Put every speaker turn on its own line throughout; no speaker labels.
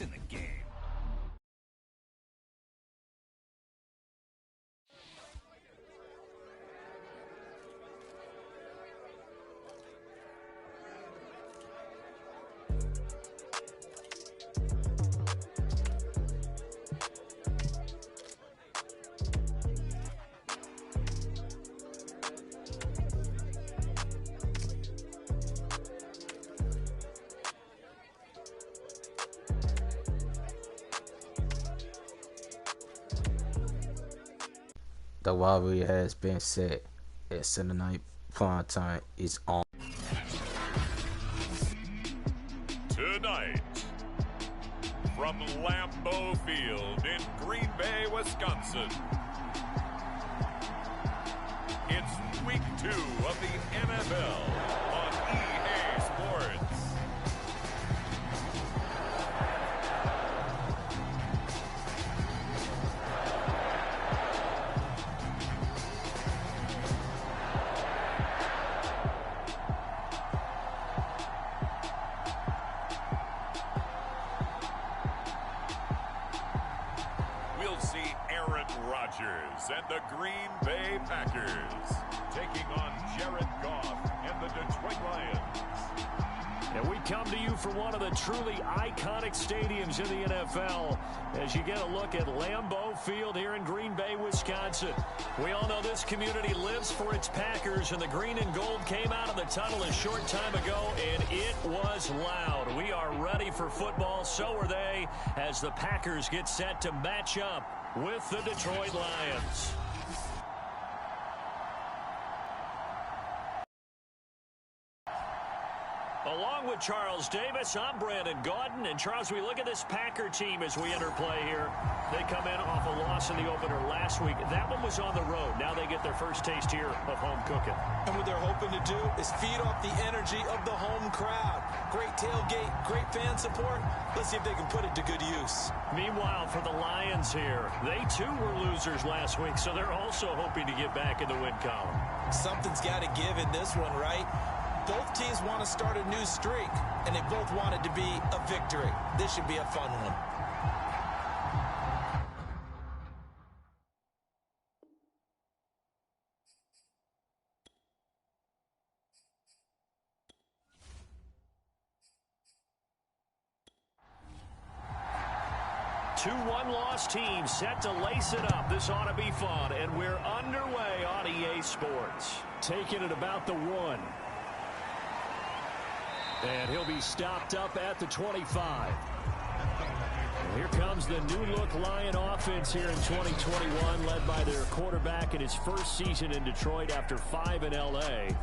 in the game.
The rivalry has been set at Sunday night. Primetime is on.
Tonight, from Lambeau Field in Green Bay, Wisconsin, it's week 2 of the NFL on EA Sports. Rodgers and the Green Bay Packers taking on Goff and the Detroit Lions.
And we come to you from one of the truly iconic stadiums in the NFL as you get a look at Lambeau Field here in Green Bay, Wisconsin. We all know this community lives for its Packers, and the green and gold came out of the tunnel a short time ago, and it was loud. We are ready for football, so are they, as the Packers get set to match up with the Detroit Lions. Along with Charles Davis, I'm Brandon Gaudin. And Charles, we look at this Packer team as we enter play here. They come in off a loss in the opener last week. That one was on the road. Now they get their first taste here of home cooking.
And what they're hoping to do is feed off the energy of the home crowd. Great tailgate, great fan support. Let's see if they can put it to good use.
Meanwhile, for the Lions here, they too were losers last week, so they're also hoping to get back in the win column.
Something's got to give in this one, right? Both teams want to start a new streak, and they both want it to be a victory. This should be a fun one.
Two one-loss teams set to lace it up. This ought to be fun, and we're underway on EA Sports. Taking it about the 1. And he'll be stopped up at the 25. And here comes the new-look Lion offense here in 2021, led by their quarterback in his first season in Detroit after 5 in L.A.,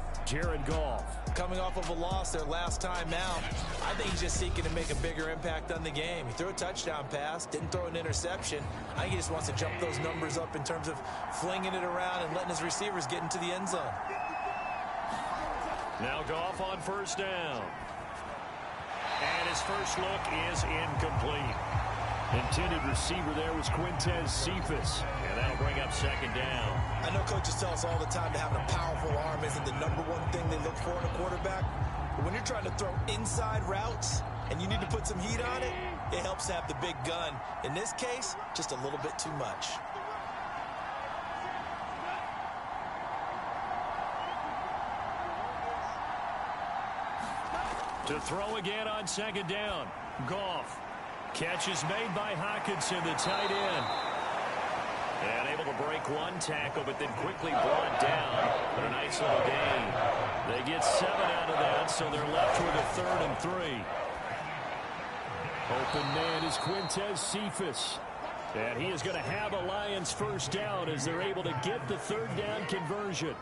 Goff.
Coming off of a loss their last time out, I think he's just seeking to make a bigger impact on the game. He threw a touchdown pass, didn't throw an interception. I think he just wants to jump those numbers up in terms of flinging it around and letting his receivers get into the end zone.
Now Goff on first down. And his first look is incomplete. Intended receiver there was Quintez Cephas. And that'll bring up second down.
I know coaches tell us all the time that having a powerful arm isn't the number one thing they look for in a quarterback. But when you're trying to throw inside routes and you need to put some heat on it, it helps to have the big gun. In this case, just a little bit too much.
To throw again on second down. Goff. Catch is made by Hockenson, the tight end. And able to break one tackle, but then quickly brought down. But a nice little gain. They get 7 out of that, so they're left with a 3rd and 3. Open man is Quintez Cephas. And he is going to have a Lions first down as they're able to get the 3rd down conversion.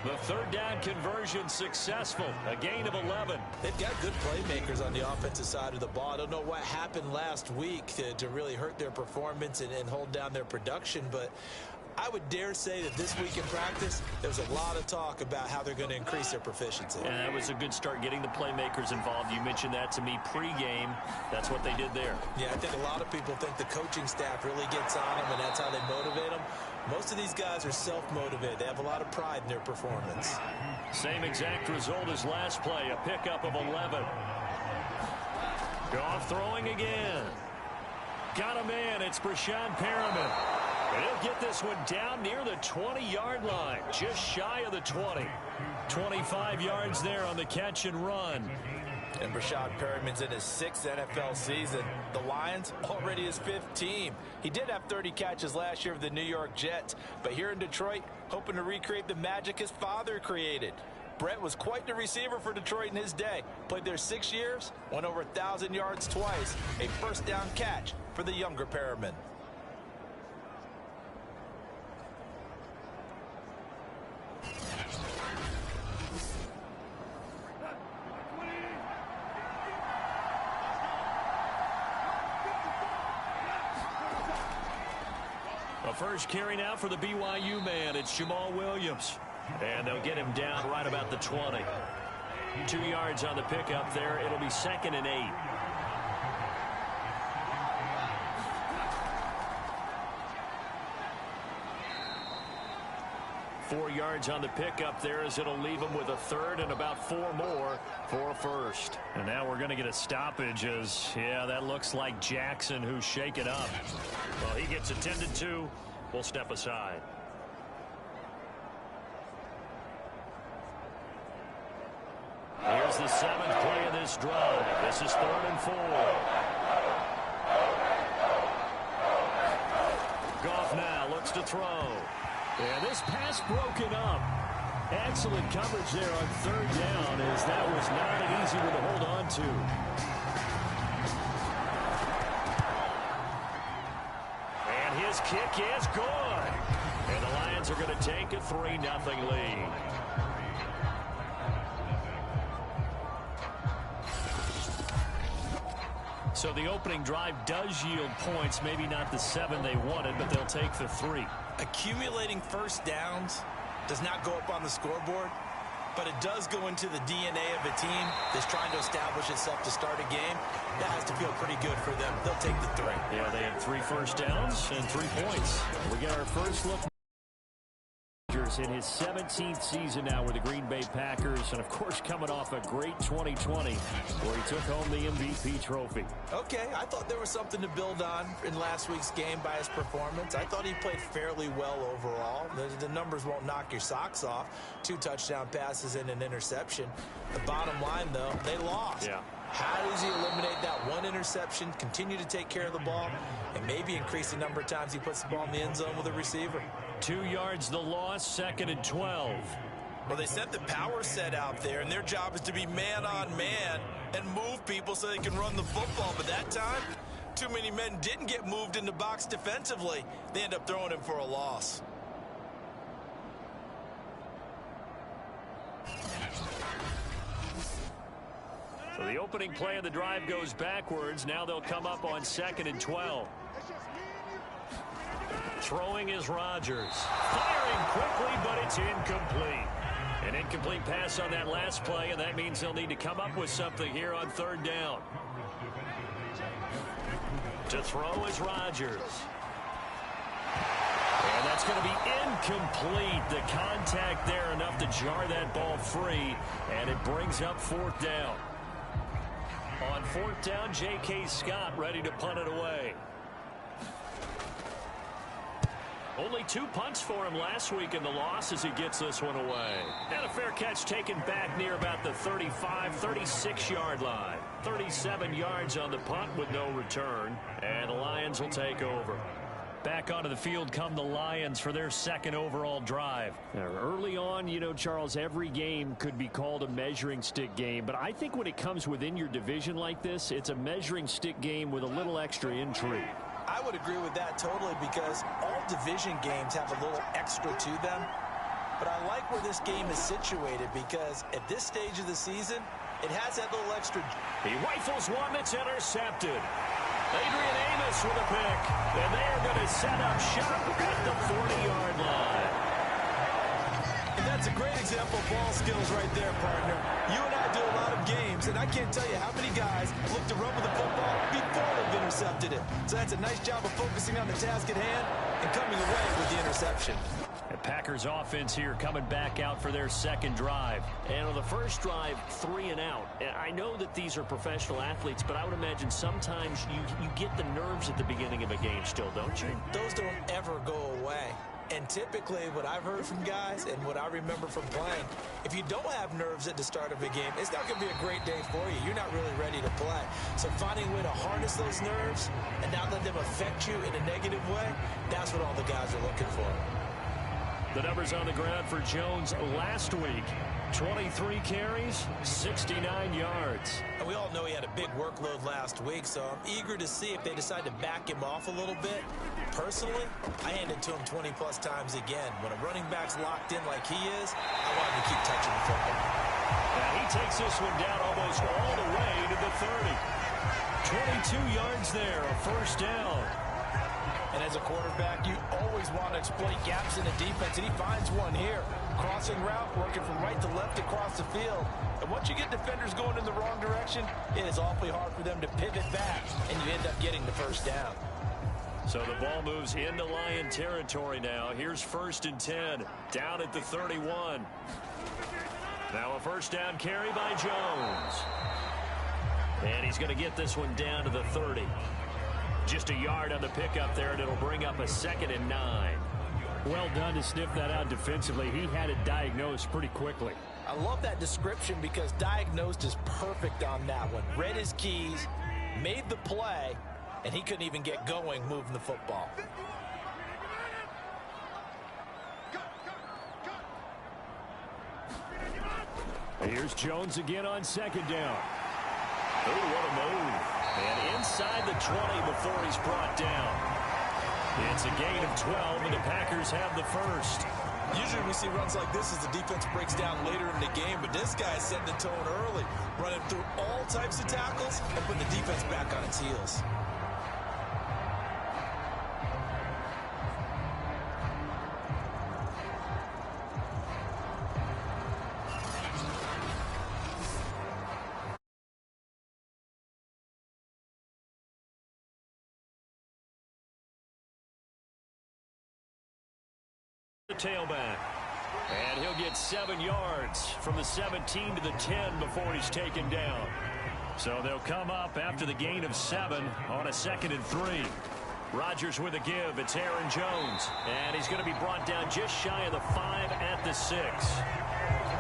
The 3rd down conversion successful. A gain of 11.
They've got good playmakers on the offensive side of the ball. I don't know what happened last week to really hurt their performance and hold down their production, but I would dare say that this week in practice, there's a lot of talk about how they're going to increase their proficiency.
And that was a good start getting the playmakers involved. You mentioned that to me pregame. That's what they did there.
Yeah, I think a lot of people think the coaching staff really gets on them, and that's how they motivate them. Most of these guys are self-motivated. They have a lot of pride in their performance.
Same exact result as last play, a pickup of 11. Goff throwing again. Got a man. It's Brashad Perriman. And he'll get this one down near the 20-yard line, just shy of the 20. 25 yards there on the catch and run.
And Brashad Perriman's in his 6th NFL season. The Lions already his 5th team. He did have 30 catches last year with the New York Jets, but here in Detroit, hoping to recreate the magic his father created. Brett was quite the receiver for Detroit in his day. Played there 6 years, went over 1,000 yards twice. A first down catch for the younger Perriman.
A first carry now for the BYU man. It's Jamal Williams. And they'll get him down right about the 20. 2 yards on the pickup there. It'll be 2nd and 8. Four yards on the pickup there as it'll leave him with a 3rd and about 4 more for a first. And now we're going to get a stoppage as, yeah, that looks like Jackson who's shaken up. Well, he gets attended to. We'll step aside. Here's the 7th play of this drive. This is 3rd and 4. Goff now looks to throw. And this pass broken up. Excellent coverage there on 3rd down as that was not an easy one to hold on to. And his kick is good. And the Lions are going to take a 3-0 lead. So the opening drive does yield points, maybe not the 7 they wanted, but they'll take the 3.
Accumulating first downs does not go up on the scoreboard, but it does go into the DNA of a team that's trying to establish itself to start a game. That has to feel pretty good for them. They'll take the 3.
Yeah, they had 3 first downs and 3 points. We get our first look. In his 17th season now with the Green Bay Packers, and of course coming off a great 2020 where he took home the MVP trophy.
Okay, I thought there was something to build on in last week's game by his performance. I thought he played fairly well overall. The numbers won't knock your socks off. 2 touchdown passes and an interception. The bottom line, though, they lost.
Yeah.
How does he eliminate that 1 interception, continue to take care of the ball, and maybe increase the number of times he puts the ball in the end zone with a receiver?
2 yards the loss, 2nd and 12.
Well, they sent the power set out there, and their job is to be man-on-man and move people so they can run the football. But that time, too many men didn't get moved in the box defensively. They end up throwing him for a loss.
So the opening play of the drive goes backwards. Now they'll come up on 2nd and 12. Throwing is Rodgers. Firing quickly, but it's incomplete. An incomplete pass on that last play, and that means they'll need to come up with something here on 3rd down. To throw is Rodgers. And that's going to be incomplete. The contact there enough to jar that ball free, and it brings up 4th down. On 4th down, J.K. Scott ready to punt it away. Only 2 punts for him last week in the loss as he gets this one away. And a fair catch taken back near about the 35, 36-yard line. 37 yards on the punt with no return. And the Lions will take over. Back onto the field come the Lions for their 2nd overall drive. Now, early on, you know, Charles, every game could be called a measuring stick game. But I think when it comes within your division like this, it's a measuring stick game with a little extra intrigue.
I would agree with that totally because all division games have a little extra to them. But I like where this game is situated because at this stage of the season, it has that little extra.
He rifles one that's intercepted. Adrian Amos with a pick. And they are going to set up shop at the 40-yard line.
And that's a great example of ball skills right there, partner. You and I do a lot of games, and I can't tell you how many guys look to run with the football before they've intercepted it. So that's a nice job of focusing on the task at hand and coming away with the interception.
At Packers offense here coming back out for their second drive. And on the first drive, 3 and out. I know that these are professional athletes, but I would imagine sometimes you get the nerves at the beginning of a game still, don't you?
Those don't ever go away. And typically what I've heard from guys and what I remember from playing, if you don't have nerves at the start of a game, it's not going to be a great day for you. You're not really ready to play. So finding a way to harness those nerves and not let them affect you in a negative way, that's what all the guys are looking for.
The numbers on the ground for Jones last week. 23 carries, 69 yards.
And we all know he had a big workload last week, so I'm eager to see if they decide to back him off a little bit. Personally, I hand it to him 20-plus times again. When a running back's locked in like he is, I want him to keep touching the football.
Now he takes this one down almost all the way to the 30. 22 yards there, a first down.
And as a quarterback, you always want to exploit gaps in the defense, and he finds one here. Crossing route, working from right to left across the field. And once you get defenders going in the wrong direction, it is awfully hard for them to pivot back, and you end up getting the first down.
So the ball moves into Lion territory now. Here's 1st and 10, down at the 31. Now a first down carry by Jones. And he's going to get this one down to the 30. Just a yard on the pickup there, and it'll bring up a 2nd and 9.
Well done to sniff that out defensively. He had it diagnosed pretty quickly.
I love that description because diagnosed is perfect on that one. Read his keys, made the play, and he couldn't even get going moving the football.
Here's Jones again on 2nd down.
Oh, what a move. And inside the 20 before he's brought down. It's a gain of 12, and the Packers have the first.
Usually we see runs like this as the defense breaks down later in the game, but this guy's setting the tone early, running through all types of tackles and putting the defense back on its heels.
The tailback. And he'll get 7 yards from the 17 to the 10 before he's taken down. So they'll come up after the gain of 7 on a 2nd and 3. Rodgers with a give. It's Aaron Jones. And he's going to be brought down just shy of the 5 at the 6.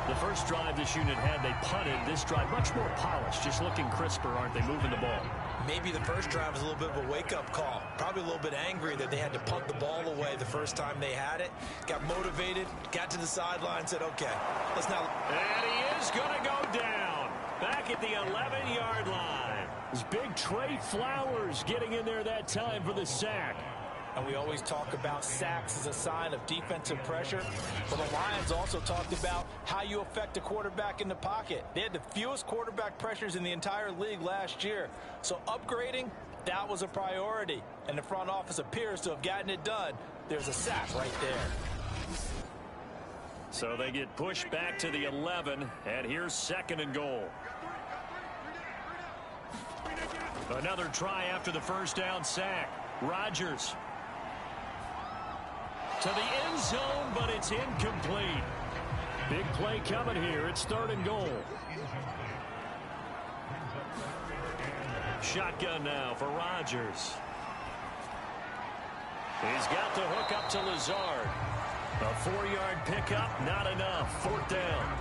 The first drive this unit had, they punted. This drive, much more polished, just looking crisper, aren't they, moving the ball?
Maybe the first drive was a little bit of a wake-up call. Probably a little bit angry that they had to punt the ball away the first time they had it. Got motivated, got to the sideline, said, okay, let's now.
And he is going to go down. Back at the 11-yard line.
It's big Trey Flowers getting in there that time for the sack.
And we always talk about sacks as a sign of defensive pressure. But the Lions also talked about how you affect a quarterback in the pocket. They had the fewest quarterback pressures in the entire league last year. So upgrading, that was a priority. And the front office appears to have gotten it done. There's a sack right there.
So they get pushed back to the 11, and here's 2nd and goal. Another try after the first down sack. Rodgers to the end zone, but it's incomplete.
Big play coming here. It's 3rd and goal.
Shotgun now for Rodgers. He's got the hook up to Lazard. A 4-yard pickup, not enough. 4th down.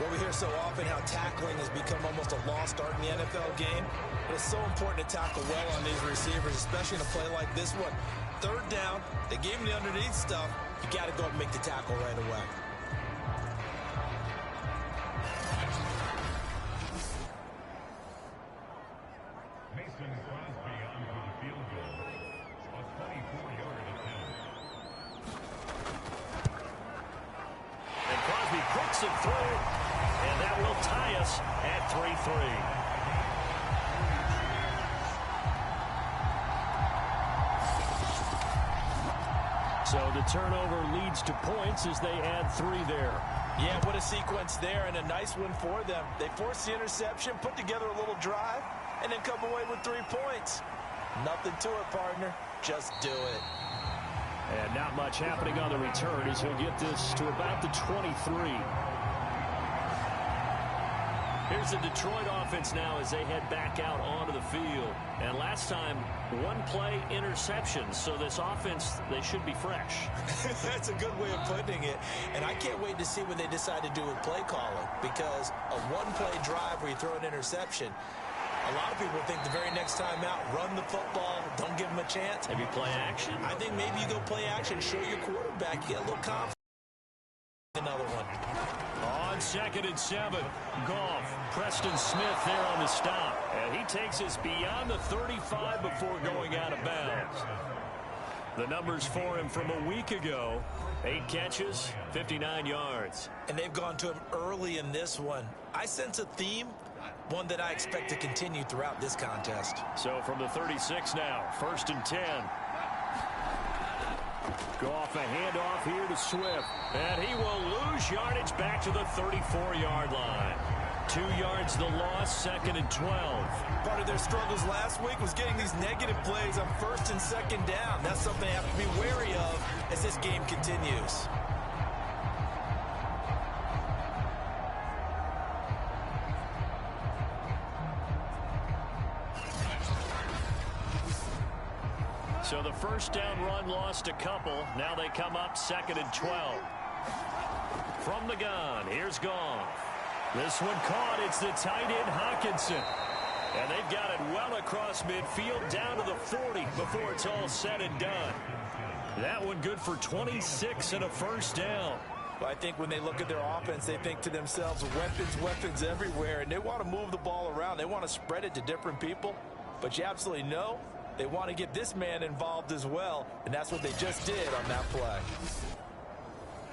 Well, we hear so often how tackling has become almost a lost art in the NFL game. But it's so important to tackle well on these receivers, especially in a play like this one. 3rd down, they gave him the underneath stuff. You got to go and make the tackle right away.
And Crosby puts it through, and that will tie us at 3-3. So the turnover leads to points as they add 3 there.
Yeah, what a sequence there, and a nice one for them. They forced the interception, put together a little drive, and then come away with 3 points. Nothing to it, partner. Just do it.
And not much happening on the return as he'll get this to about the 23. Here's the Detroit offense now as they head back out onto the field. And last time, one play interception. So this offense, they should be fresh.
That's a good way of putting it. And I can't wait to see what they decide to do with play calling. Because a one-play drive where you throw an interception, a lot of people think the very next time out, run the football, don't give them a chance.
Maybe play action?
I think maybe you go play action, show your quarterback, you get a little confidence. Another one.
On 2nd and 7, Goff, Preston Smith there on the stop. And he takes us beyond the 35 before going out of bounds. The numbers for him from a week ago, 8 catches, 59 yards.
And they've gone to him early in this one. I sense a theme, one that I expect to continue throughout this contest.
So from the 36 now, 1st and 10. Goff, a handoff here to Swift. And he will lose yardage back to the 34-yard line. 2 yards the loss, 2nd and 12.
Part of their struggles last week was getting these negative plays on 1st and 2nd down. That's something they have to be wary of as this game continues.
So the first down run lost a couple. Now they come up 2nd and 12. From the gun, here's Goff. This one caught. It's the tight end Hawkinson. And they've got it well across midfield down to the 40 before it's all said and done. That one good for 26 and a first down.
Well, I think when they look at their offense, they think to themselves, weapons everywhere, and they want to move the ball around. They want to spread it to different people. But you absolutely know they want to get this man involved as well, and that's what they just did on that play.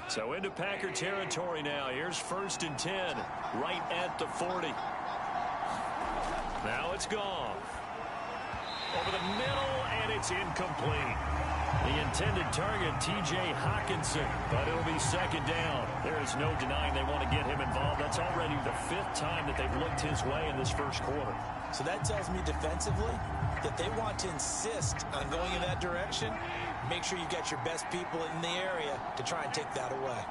So into Packer territory now. Here's 1st and 10, right at the 40. Now it's Goff. Over the middle, and it's incomplete. The intended target, T.J. Hawkinson, but it'll be 2nd down. There is no denying they want to get him involved. That's already the 5th time that they've looked his way in this first quarter.
So that tells me defensively that they want to insist on going in that direction. Make sure you got your best people in the area to try and take that away.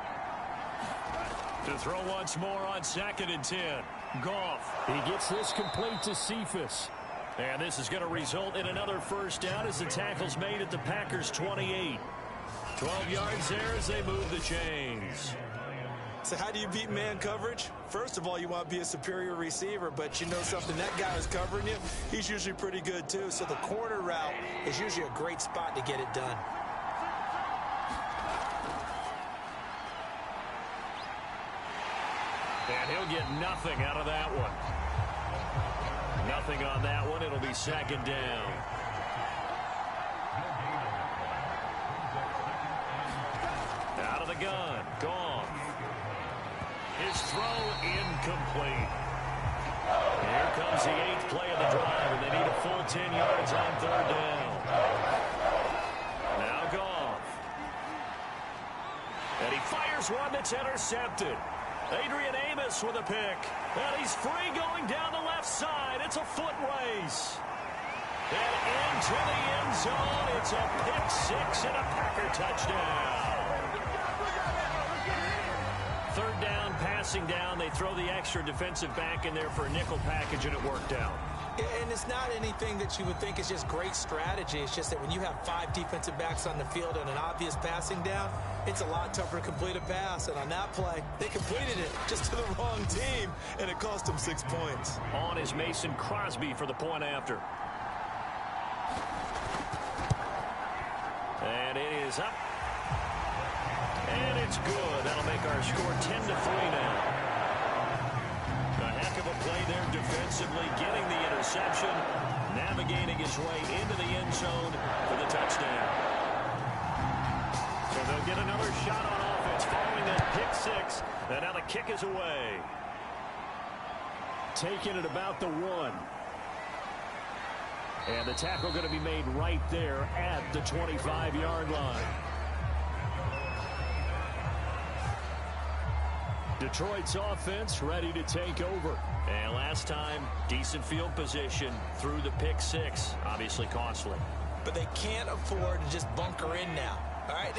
To throw once more on 2nd and 10. Goff. He gets this complete to Cephas. And this is going to result in another first down as the tackle's made at the Packers' 28. 12 yards there as they move the chains.
So how do you beat man coverage? First of all, you want to be a superior receiver, but you know something, that guy who's covering you, he's usually pretty good too. So the corner route is usually a great spot to get it done.
And he'll get nothing out of that one. Nothing on that one. It'll be 2nd down. Out of the gun. Goff. His throw incomplete. Here comes the 8th play of the drive, and they need a full 10 yards on 3rd down. Now Goff. And he fires one that's intercepted. Adrian Amos with a pick. And he's free going down the left side. It's a foot race. And into the end zone. It's a pick 6 and a Packer touchdown. 3rd down, passing down. They throw the extra defensive back in there for a nickel package, and it worked out.
And it's not anything that you would think is just great strategy. It's just that when you have 5 defensive backs on the field and an obvious passing down, it's a lot tougher to complete a pass. And on that play, they completed it just to the wrong team, and it cost them 6 points.
On is Mason Crosby for the point after. And it is up. And it's good. That'll make our score 10-3 now. A heck of a play there defensively, getting the interception, navigating his way into the end zone for the touchdown. So they'll get another shot on offense following that pick 6, and now the kick is away. Taking it about the 1. And the tackle going to be made right there at the 25-yard line. Detroit's offense ready to take over. And last time, decent field position through the pick 6. Obviously costly.
But they can't afford to just bunker in now. All right,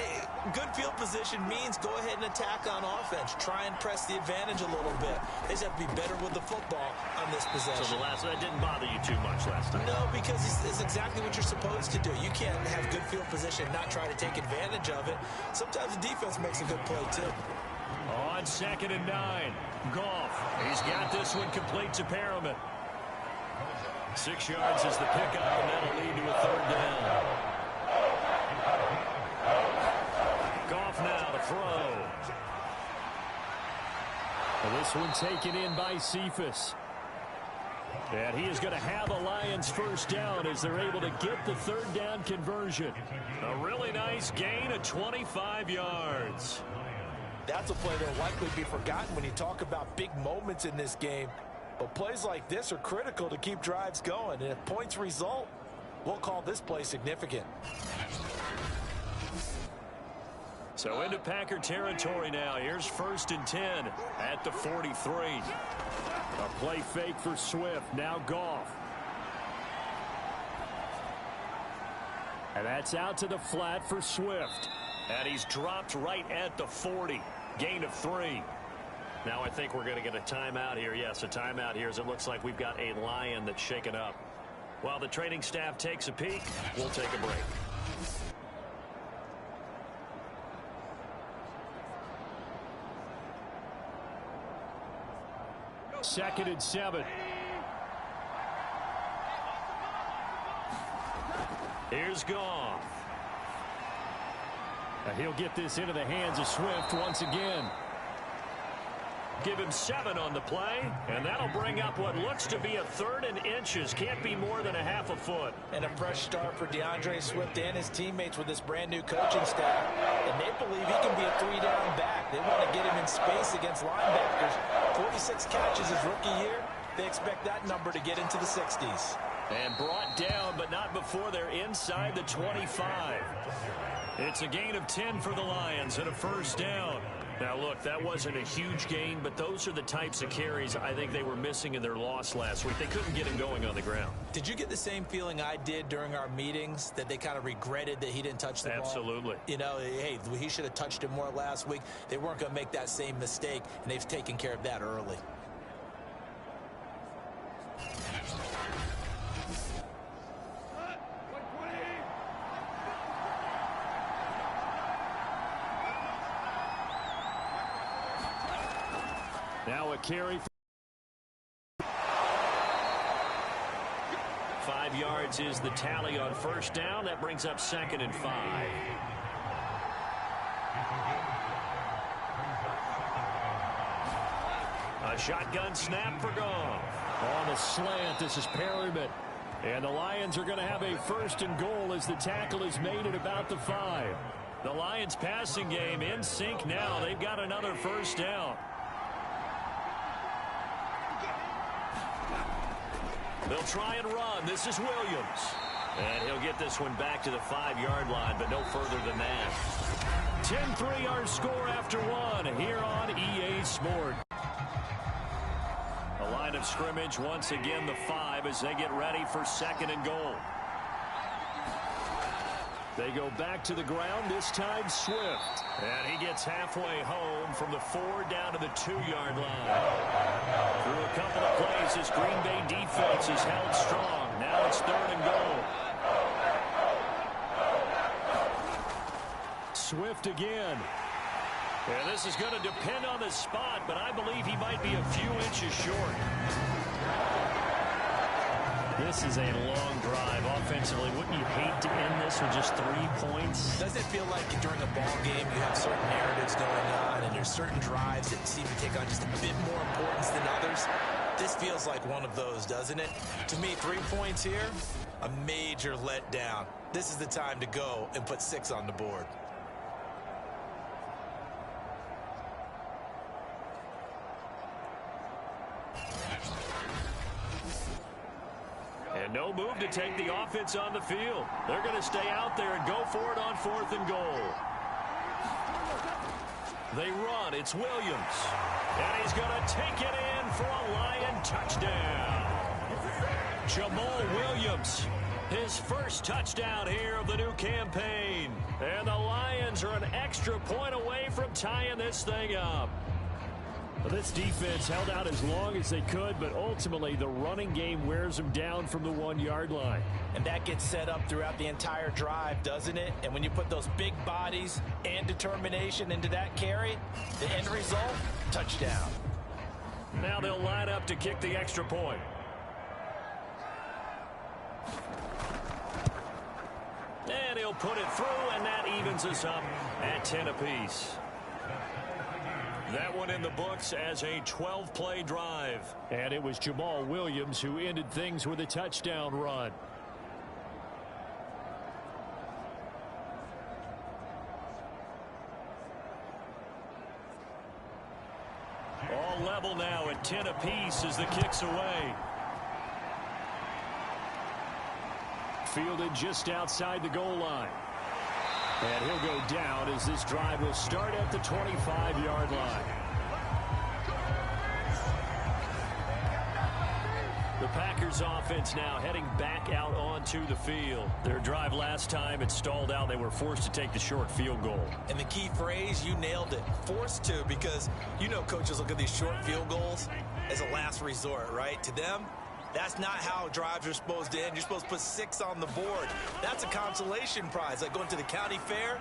good field position means go ahead and attack on offense. Try and press the advantage a little bit. They just have to be better with the football on this possession.
So that didn't bother you too much last time?
No, because it's exactly what you're supposed to do. You can't have good field position and not try to take advantage of it. Sometimes the defense makes a good play, too.
On 2nd and 9, Goff. He's got this one complete to Perriman. 6 yards is the pickup, and that'll lead to a 3rd down. Goff now to throw. And this one taken in by Cephas. And he is going to have a Lions 1st down as they're able to get the 3rd down conversion. A really nice gain of 25 yards.
That's a play that will likely be forgotten when you talk about big moments in this game. But plays like this are critical to keep drives going. And if points result, we'll call this play significant.
So into Packer territory now. Here's 1st and 10 at the 43. A play fake for Swift. Now Goff. And that's out to the flat for Swift. And he's dropped right at the 40. Gain of 3. Now I think we're going to get a timeout here. Yes, a timeout here as it looks like we've got a Lion that's shaken up. While the training staff takes a peek, we'll take a break. Second and 7. Here's Goff. He'll get this into the hands of Swift once again. Give him 7 on the play, and that'll bring up what looks to be a 3rd and inches. Can't be more than a half a foot.
And a fresh start for DeAndre Swift and his teammates with this brand-new coaching staff. And they believe he can be a 3-down back. They want to get him in space against linebackers. 46 catches his rookie year. They expect that number to get into the 60s.
And brought down, but not before they're inside the 25. It's a gain of 10 for the Lions and a 1st down. Now, look, that wasn't a huge gain, but those are the types of carries I think they were missing in their loss last week. They couldn't get him going on the ground.
Did you get the same feeling I did during our meetings, that they kind of regretted that he didn't touch the ball?
Absolutely.
You know, hey, he should have touched it more last week. They weren't going to make that same mistake, and they've taken care of that early.
Now a carry. 5 yards is the tally on 1st down. That brings up 2nd and 5. A shotgun snap for Goff. On the slant, this is Perriman. And the Lions are going to have a 1st and goal as the tackle is made at about the 5. The Lions passing game in sync now. They've got another 1st down. They'll try and run. This is Williams. And he'll get this one back to the 5-yard line, but no further than that. 10-3 our score after 1 here on EA Sport. The line of scrimmage once again the 5 as they get ready for 2nd and goal. They go back to the ground, this time Swift. And he gets halfway home from the 4 down to the 2-yard line. Through a couple of plays, this Green Bay defense is held strong. Now it's 3rd and goal. Swift again. And this is going to depend on the spot, but I believe he might be a few inches short. This is a long drive offensively. Wouldn't you hate to end this with just 3 points?
Doesn't it feel like during a ball game you have certain narratives going on and there's certain drives that seem to take on just a bit more importance than others? This feels like one of those, doesn't it? To me, 3 points here, a major letdown. This is the time to go and put 6 on the board.
And no move to take the offense on the field. They're going to stay out there and go for it on 4th and goal. They run. It's Williams. And he's going to take it in for a Lion touchdown. Jamal Williams His first touchdown here of the new campaign. And the Lions are an extra point away from tying this thing up.
Well, this defense held out as long as they could, but ultimately the running game wears them down from the 1-yard line.
And that gets set up throughout the entire drive, doesn't it? And when you put those big bodies and determination into that carry, the end result, touchdown.
Now they'll line up to kick the extra point. And he'll put it through, and that evens us up at 10 apiece. That one in the books as a 12-play drive.
And it was Jamal Williams who ended things with a touchdown run.
All level now at 10 apiece as the kick's away.
Fielded just outside the goal line. And he'll go down as this drive will start at the 25-yard line.
The Packers offense now heading back out onto the field. Their drive last time, it stalled out. They were forced to take the short field goal.
And the key phrase, you nailed it, forced to, because you know coaches look at these short field goals as a last resort, right? To them, that's not how drives are supposed to end. You're supposed to put 6 on the board. That's a consolation prize, like going to the county fair.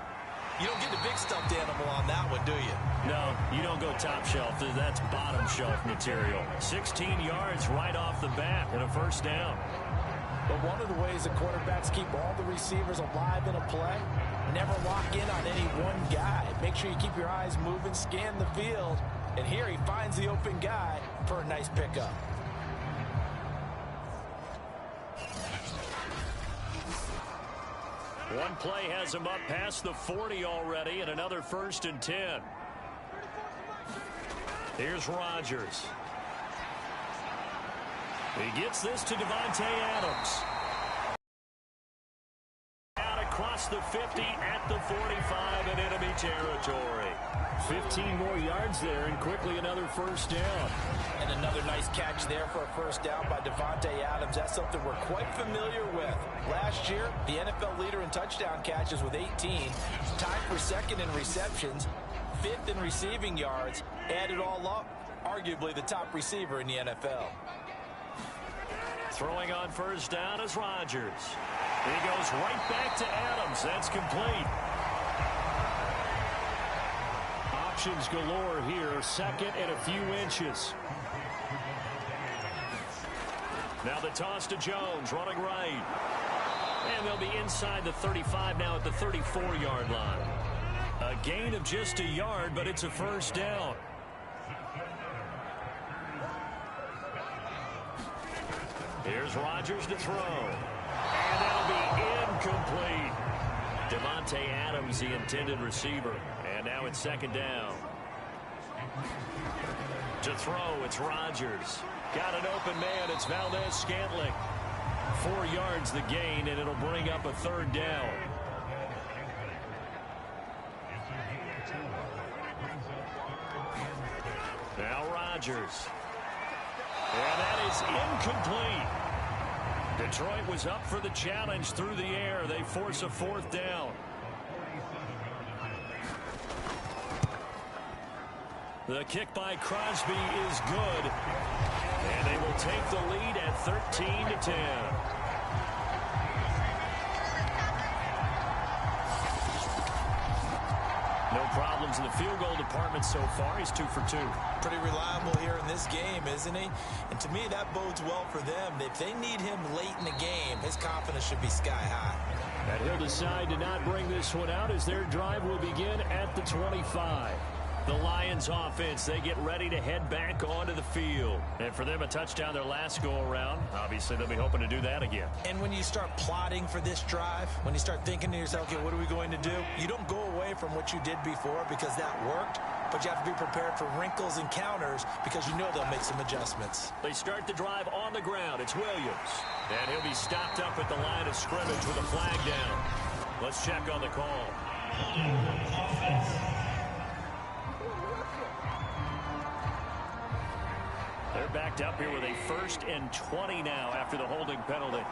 You don't get the big stuffed animal on that one, do you?
No, you don't go top shelf. That's bottom shelf material. 16 yards right off the bat and a first down.
But one of the ways the quarterbacks keep all the receivers alive in a play, never lock in on any one guy. Make sure you keep your eyes moving, scan the field, and here he finds the open guy for a nice pickup.
One play has him up past the 40 already, and another 1st and 10. Here's Rodgers. He gets this to Davante Adams. Out across the 50 at the 45 in enemy territory.
15 more yards there, and quickly another first down.
And another nice catch there for a first down by Davante Adams. That's something we're quite familiar with. Last year, the NFL leader in touchdown catches with 18, tied for 2nd in receptions, 5th in receiving yards. Add it all up, arguably the top receiver in the NFL.
Throwing on first down is Rodgers. He goes right back to Adams. That's complete.
Options galore here. 2nd and a few inches.
Now the toss to Jones, running right. And they'll be inside the 35 now at the 34-yard line. A gain of just a yard, but it's a first down. Here's Rodgers to throw. And that'll be incomplete. Davante Adams, the intended receiver. And now it's 2nd down. To throw, it's Rodgers. Got an open man. It's Valdez-Scantling. 4 yards the gain, and it'll bring up a 3rd down. Now Rodgers. And that is incomplete. Detroit was up for the challenge through the air. They force a 4th down. The kick by Crosby is good. And they will take the lead at 13-10. No problems in the field goal department so far. He's 2 for 2.
Pretty reliable here in this game, isn't he? And to me, that bodes well for them. If they need him late in the game, his confidence should be sky high.
And he'll decide to not bring this one out as their drive will begin at the 25.
The Lions offense, they get ready to head back onto the field. And for them, a touchdown their last go-around. Obviously, they'll be hoping to do that again.
And when you start plotting for this drive, when you start thinking to yourself, okay, what are we going to do? You don't go away from what you did before because that worked, but you have to be prepared for wrinkles and counters because you know they'll make some adjustments.
They start the drive on the ground. It's Williams. And he'll be stopped up at the line of scrimmage with a flag down. Let's check on the call. They're backed up here with a 1st and 20 now after the holding penalty.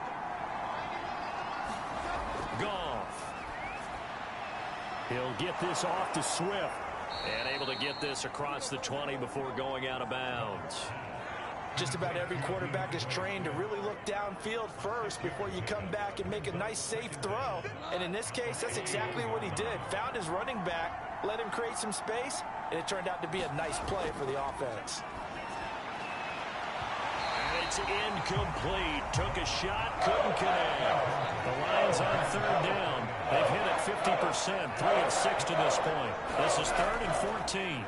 Goff. He'll get this off to Swift. And able to get this across the 20 before going out of bounds.
Just about every quarterback is trained to really look downfield first before you come back and make a nice, safe throw. And in this case, that's exactly what he did. Found his running back, let him create some space, and it turned out to be a nice play for the offense.
And it's incomplete. Took a shot, couldn't connect. The Lions on third down. They've hit it 50%, 3 of 6 to this point. This is 3rd and 14.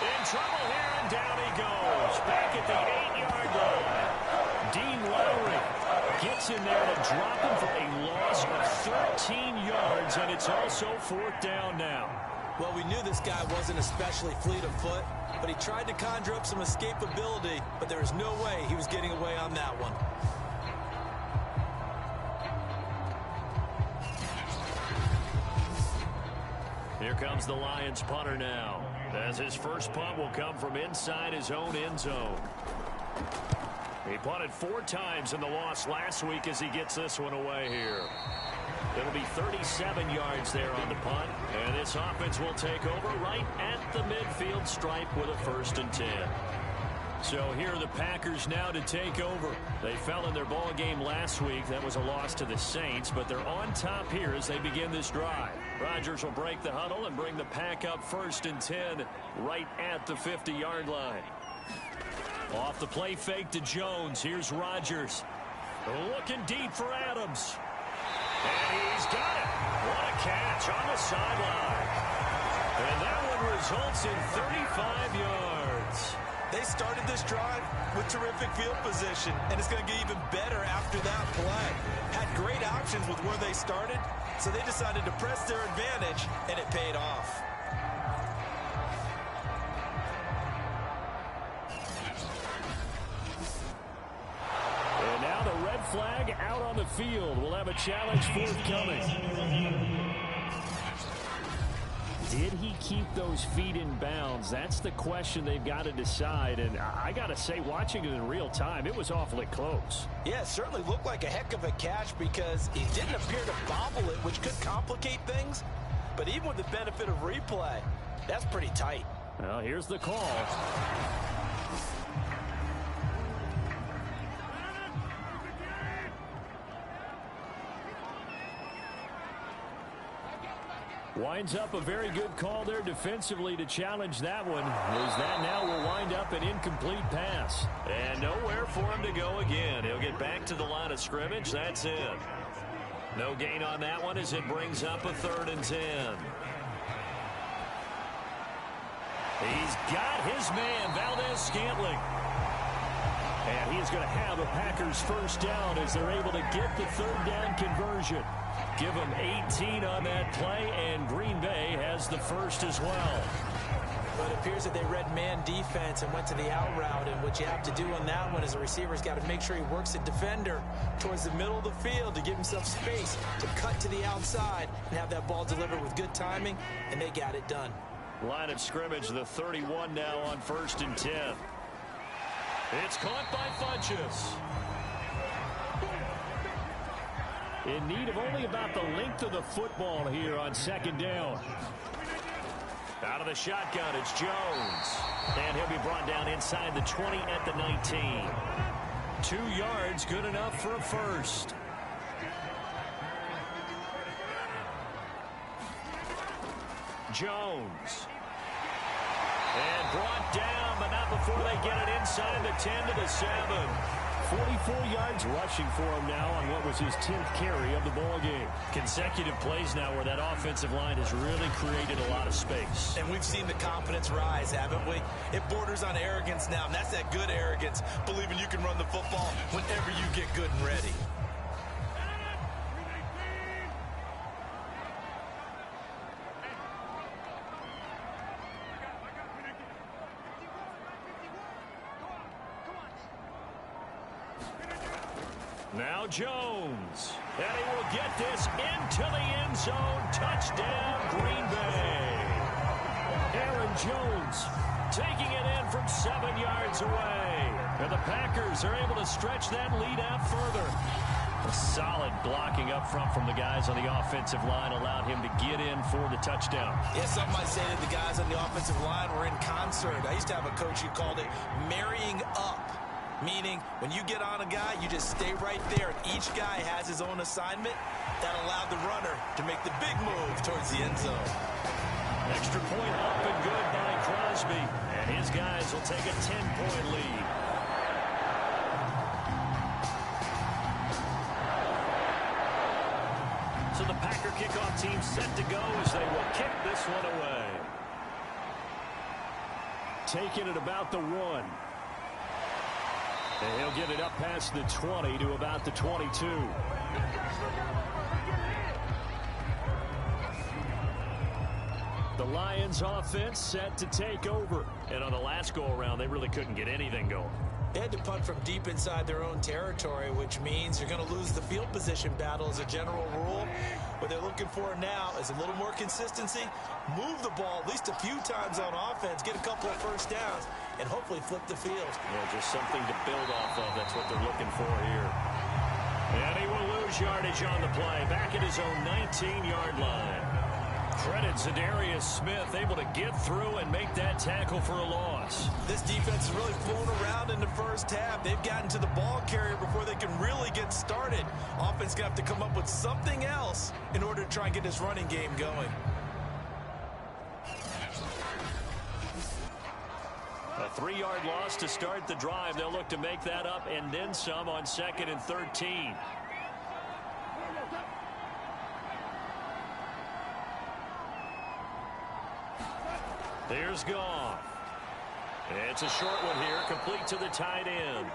In trouble here, and down he goes. Back at the 8-yard line. Dean Lowry gets in there to drop him for a loss of 13 yards, and it's also 4th down now.
Well, we knew this guy wasn't especially fleet of foot, but he tried to conjure up some escapability, but there was no way he was getting away on that one.
Here comes the Lions punter now, as his first punt will come from inside his own end zone. He punted 4 times in the loss last week as he gets this one away here. It'll be 37 yards there on the punt, and this offense will take over right at the midfield stripe with a 1st and 10. So here are the Packers now to take over. They fell in their ball game last week. That was a loss to the Saints, but they're on top here as they begin this drive. Rodgers will break the huddle and bring the pack up 1st and 10 right at the 50-yard line. Off the play fake to Jones. Here's Rodgers. Looking deep for Adams. And he's got it. What a catch on the sideline. And that one results in 35 yards.
They started this drive with terrific field position, and it's going to get even better after that play. Had great options with where they started, so they decided to press their advantage, and it paid off.
And now the red flag out on the field. We'll have a challenge forthcoming. Did he keep those feet in bounds? That's the question they've got to decide. And I got to say, watching it in real time, it was awfully close.
Yeah, it certainly looked like a heck of a catch because he didn't appear to bobble it, which could complicate things. But even with the benefit of replay, that's pretty tight.
Well, here's the call. Winds up a very good call there defensively to challenge that one. As that now will wind up an incomplete pass. And nowhere for him to go again. He'll get back to the line of scrimmage. That's it. No gain on that one as it brings up a 3rd and 10. He's got his man, Valdez-Scantling. And he's going to have a Packers 1st down as they're able to get the 3rd down conversion. Give him 18 on that play, and Green Bay has the 1st as well.
But it appears that they read man defense and went to the out route, and what you have to do on that one is the receiver's got to make sure he works the defender towards the middle of the field to give himself space to cut to the outside and have that ball delivered with good timing, and they got it done.
Line of scrimmage, the 31 now on 1st and 10. It's caught by Funchess. In need of only about the length of the football here on 2nd down. Out of the shotgun, it's Jones. And he'll be brought down inside the 20 at the 19. 2 yards, good enough for a 1st. Jones. And brought down, but not before they get it inside the 10 to the 7. 44 yards rushing for him now on what was his 10th carry of the ball game. Consecutive plays now where that offensive line has really created a lot of space.
And we've seen the confidence rise, haven't we? It borders on arrogance now, and that's that good arrogance, believing you can run the football whenever you get good and ready.
Now Jones. And he will get this into the end zone. Touchdown, Green Bay. Aaron Jones taking it in from 7 yards away. And the Packers are able to stretch that lead out further. A solid blocking up front from the guys on the offensive line allowed him to get in for the touchdown.
Yeah, some might say that the guys on the offensive line were in concert. I used to have a coach who called it marrying up, meaning when you get on a guy, you just stay right there, and each guy has his own assignment. That allowed the runner to make the big move towards the end zone.
Extra point up and good by Crosby, and his guys will take a 10-point lead. So the Packer kickoff team set to go as they will kick this one away. Taking it about the 1. And he'll get it up past the 20 to about the 22. The Lions offense set to take over. And on the last go-around, they really couldn't get anything going.
They had to punt from deep inside their own territory, which means you're going to lose the field position battle as a general rule. What they're looking for now is a little more consistency, move the ball at least a few times on offense, get a couple of first downs, and hopefully flip the field.
Yeah, just something to build off of. That's what they're looking for here. And he will lose yardage on the play, back at his own 19-yard line. Credit Zadarius Smith, able to get through and make that tackle for a loss.
This defense has really flown around in the first half. They've gotten to the ball carrier before they can really get started. Offense going to have to come up with something else in order to try and get this running game going.
A 3-yard loss to start the drive. They'll look to make that up and then some on 2nd and 13. There's Goff. It's a short one here, complete to the tight end.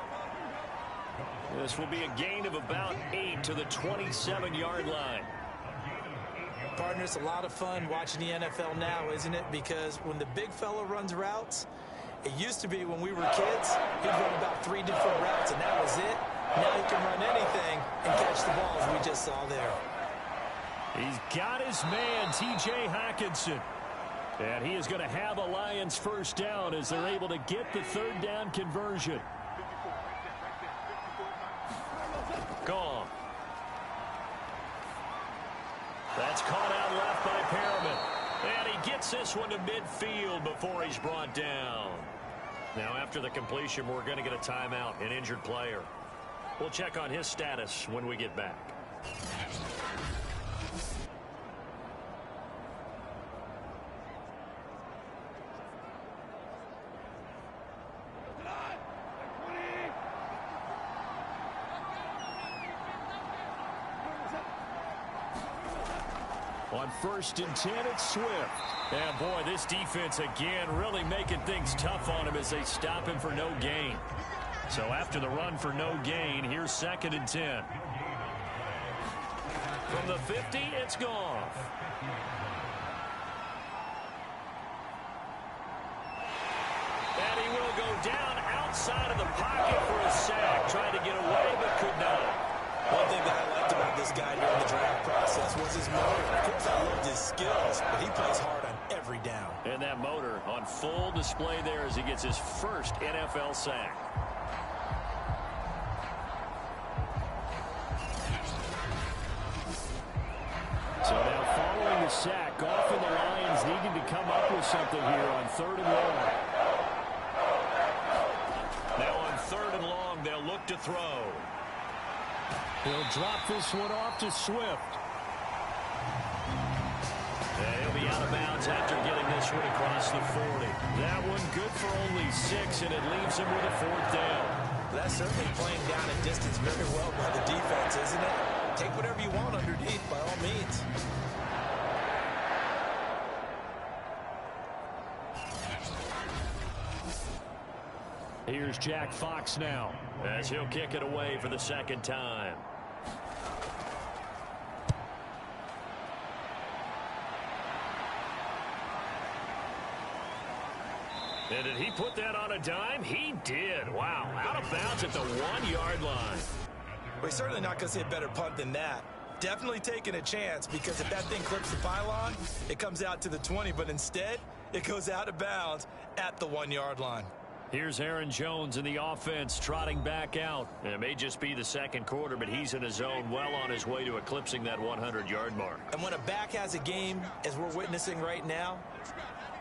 This will be a gain of about 8 to the 27-yard line.
Partner, it's a lot of fun watching the NFL now, isn't it? Because when the big fella runs routes, it used to be when we were kids, he'd run about 3 different routes, and that was it. Now he can run anything and catch the ball, as we just saw there.
He's got his man, T.J. Hockenson. And he is going to have a Lions first down as they're able to get the 3rd down conversion. Gone. That's caught out left by Perriman. And he gets this one to midfield before he's brought down. Now after the completion, we're going to get a timeout, an injured player. We'll check on his status when we get back. On 1st and 10, it's Swift. And boy, this defense again really making things tough on him as they stop him for no gain. So after the run for no gain, here's 2nd and 10. From the 50, it's Goff. And he will go down outside of the pocket for a sack. Trying to get away, but could not.
One thing that I liked about this guy during the draft process was his motor. Of course, I loved his skills, but he plays hard on every down.
And that motor on full display there as he gets his first NFL sack. So now following the sack, Goff and the Lions needing to come up with something here on 3rd and long. Now on 3rd and long, they'll look to throw. He'll drop this one off to Swift. And he'll be out of bounds after getting this one across the 40. That one good for only 6, and it leaves him with a 4th down.
That's certainly playing down a distance very well by the defense, isn't it? Take whatever you want underneath, by all means.
Here's Jack Fox now, as he'll kick it away for the 2nd time. And did he put that on a dime? He did. Wow, out of bounds at the 1-yard line.
We're certainly not going to see a better punt than that. Definitely taking a chance, because if that thing clips the pylon, it comes out to the 20, but instead, it goes out of bounds at the 1-yard line.
Here's Aaron Jones in the offense trotting back out. It may just be the second quarter, but he's in his zone, well on his way to eclipsing that 100-yard mark.
And when a back has a game, as we're witnessing right now,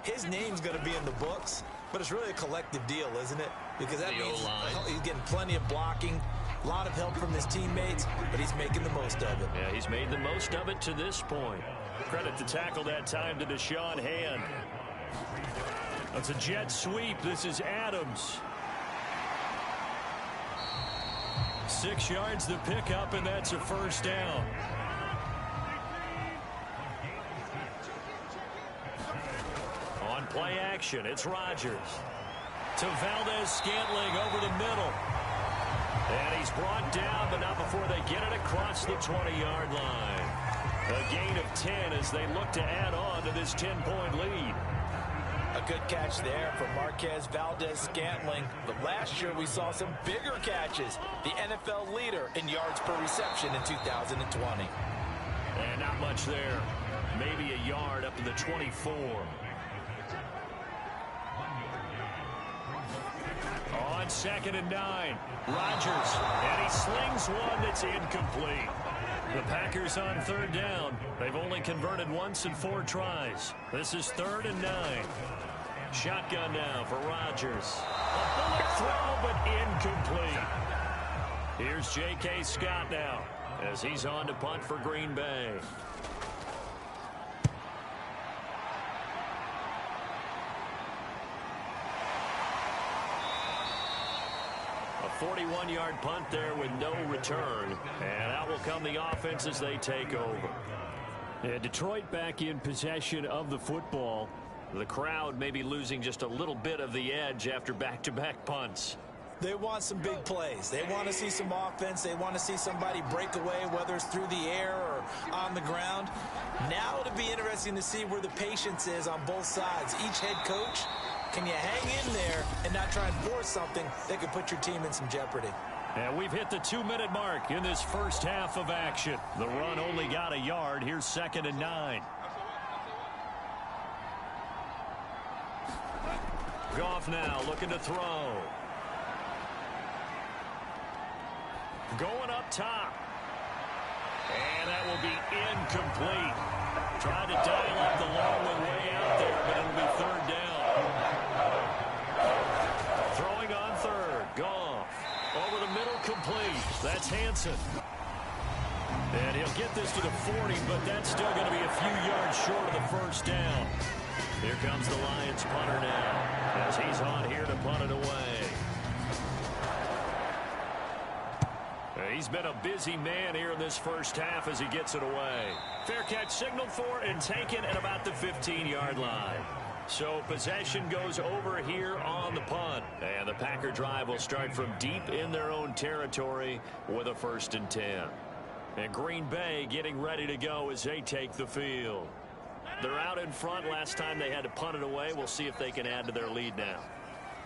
his name's going to be in the books, but it's really a collective deal, isn't it? Because that means he's getting plenty of blocking, a lot of help from his teammates, but he's making the most of it.
Yeah, he's made the most of it to this point. Credit to tackle that time to Deshaun Hand. That's a jet sweep. This is Adams. 6 yards to pick up, and that's a first down. On play action, it's Rodgers. To Valdez-Scantling over the middle. And he's brought down, but not before they get it across the 20-yard line. A gain of 10 as they look to add on to this 10-point lead.
A good catch there from Marquez Valdez-Scantling. But last year we saw some bigger catches. The NFL leader in yards per reception in 2020.
And not much there. Maybe a yard up to the 24. On 2nd and 9. Rodgers. And he slings one that's incomplete. The Packers on 3rd down. They've only converted once in 4 tries. This is 3rd and 9. Shotgun now for Rodgers. A bullet throw, but incomplete. Here's J.K. Scott now as he's on to punt for Green Bay. A 41-yard punt there with no return. And out will come the offense as they take over. Yeah, Detroit back in possession of the football. The crowd may be losing just a little bit of the edge after back-to-back punts.
They want some big plays. They want to see some offense. They want to see somebody break away, whether it's through the air or on the ground. Now it'll be interesting to see where the patience is on both sides. Each head coach, can you hang in there and not try and force something that could put your team in some jeopardy?
And we've hit the 2-minute mark in this first half of action. The run only got a yard. Here's 2nd and 9. Goff now looking to throw. Going up top. And that will be incomplete. Tried to dial up the long one way out there, but it'll be 3rd down. Throwing on 3rd. Goff. Over the middle, complete. That's Hansen. And he'll get this to the 40, but that's still going to be a few yards short of the first down. Here comes the Lions punter now as he's on here to punt it away. He's been a busy man here in this first half as he gets it away. Fair catch signaled for and taken at about the 15-yard line. So possession goes over here on the punt. And the Packer drive will start from deep in their own territory with a 1st and 10. And Green Bay getting ready to go as they take the field. They're out in front. Last time they had to punt it away. We'll see if they can add to their lead now.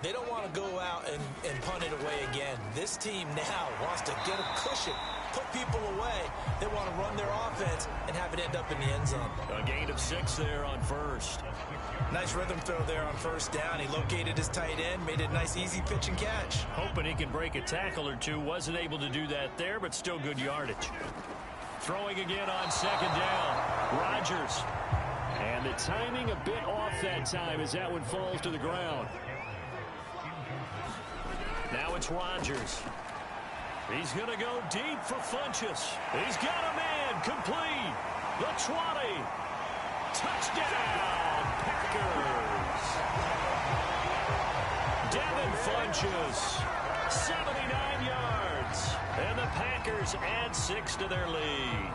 They don't want to go out and punt it away again. This team now wants to get a cushion, put people away. They want to run their offense and have it end up in the end zone.
A gain of 6 there on 1st.
Nice rhythm throw there on 1st down. He located his tight end, made it a nice easy pitch and catch.
Hoping he can break a tackle or two. Wasn't able to do that there, but still good yardage. Throwing again on 2nd down. Rodgers. And the timing a bit off that time as that one falls to the ground. Now it's Rodgers. He's going to go deep for Funchess. He's got a man complete. The 20. Touchdown, Packers. Devin Funchess, 79 yards. And the Packers add 6 to their lead.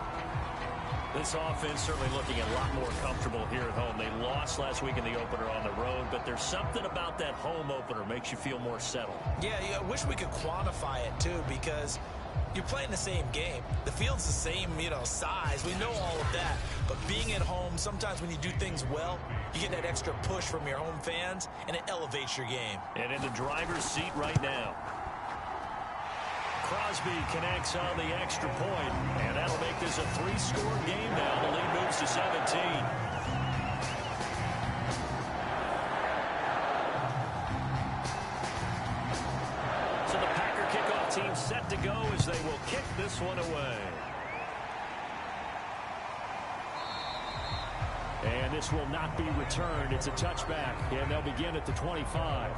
This offense certainly looking a lot more comfortable here at home. They lost last week in the opener on the road, but there's something about that home opener makes you feel more settled.
Yeah, I wish we could quantify it, too, because you're playing the same game. The field's the same, size. We know all of that. But being at home, sometimes when you do things well, you get that extra push from your home fans, and it elevates your game.
And in the driver's seat right now. Crosby connects on the extra point, and that'll make this a 3-score game now. The lead moves to 17. team set to go as they will kick this one away. And this will not be returned. It's a touchback, and they'll begin at the 25.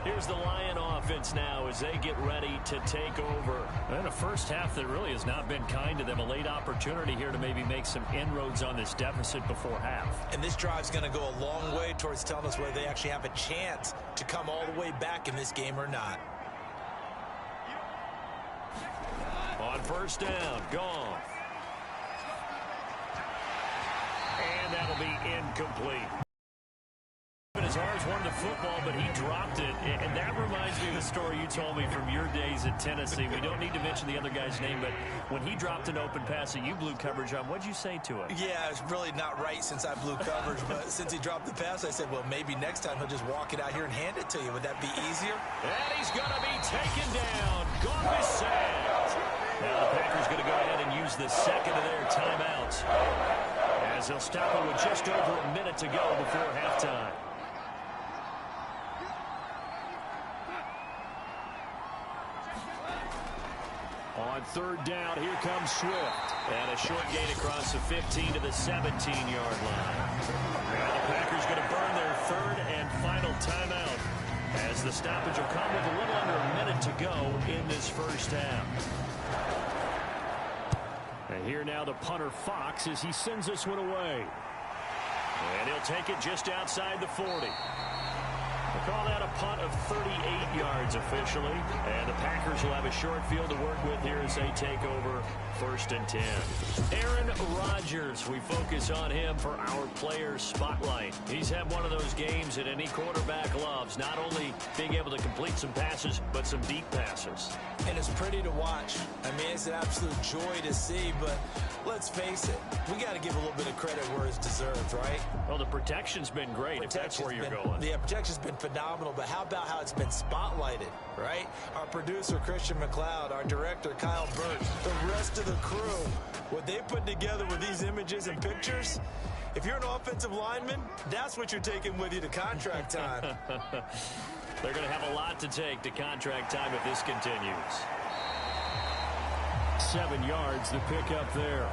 Here's the Lion offense now as they get ready to take over. And a first half that really has not been kind to them. A late opportunity here to maybe make some inroads on this deficit before half.
And this drive's going to go a long way towards telling us whether they actually have a chance to come all the way back in this game or not.
On first down, Goff. And that'll be incomplete. As far as wanted the football, but he dropped it. And that reminds me of the story you told me from your days at Tennessee. We don't need to mention the other guy's name, but when he dropped an open pass that you blew coverage on, what'd you say to him?
Yeah, it's really not right since I blew coverage, but since he dropped the pass, I said, well, maybe next time he'll just walk it out here and hand it to you. Would that be easier?
And he's going to be taken down. Goff is sacked. Now the Packers going to go ahead and use the second of their timeouts, as they'll stop it with just over a minute to go before halftime. On third down, here comes Swift. And a short gain across the 15 to the 17-yard line. Now the Packers going to burn their third and final timeout, as the stoppage will come with a little under a minute to go in this first half. And here now the punter Fox as he sends this one away. And he'll take it just outside the 40. We'll call that a punt of 38 yards officially. And the Packers will have a short field to work with here as they take over first and 10. Aaron Rodgers, we focus on him for our players spotlight. He's had one of those games that any quarterback loves, not only being able to complete some passes, but some deep passes.
And it's pretty to watch. I mean, it's an absolute joy to see, but let's face it, we got to give a little bit of credit where it's deserved, right?
Well, the protection's been great, if that's where you're going.
Yeah, protection's been phenomenal, but how about how it's been spotlighted, right? Our producer, Christian McLeod, our director, Kyle Burt, the rest of the crew, what they put together with these images and pictures, if you're an offensive lineman, that's what you're taking with you to contract time.
They're going to have a lot to take to contract time if this continues. 7 yards, the pickup there.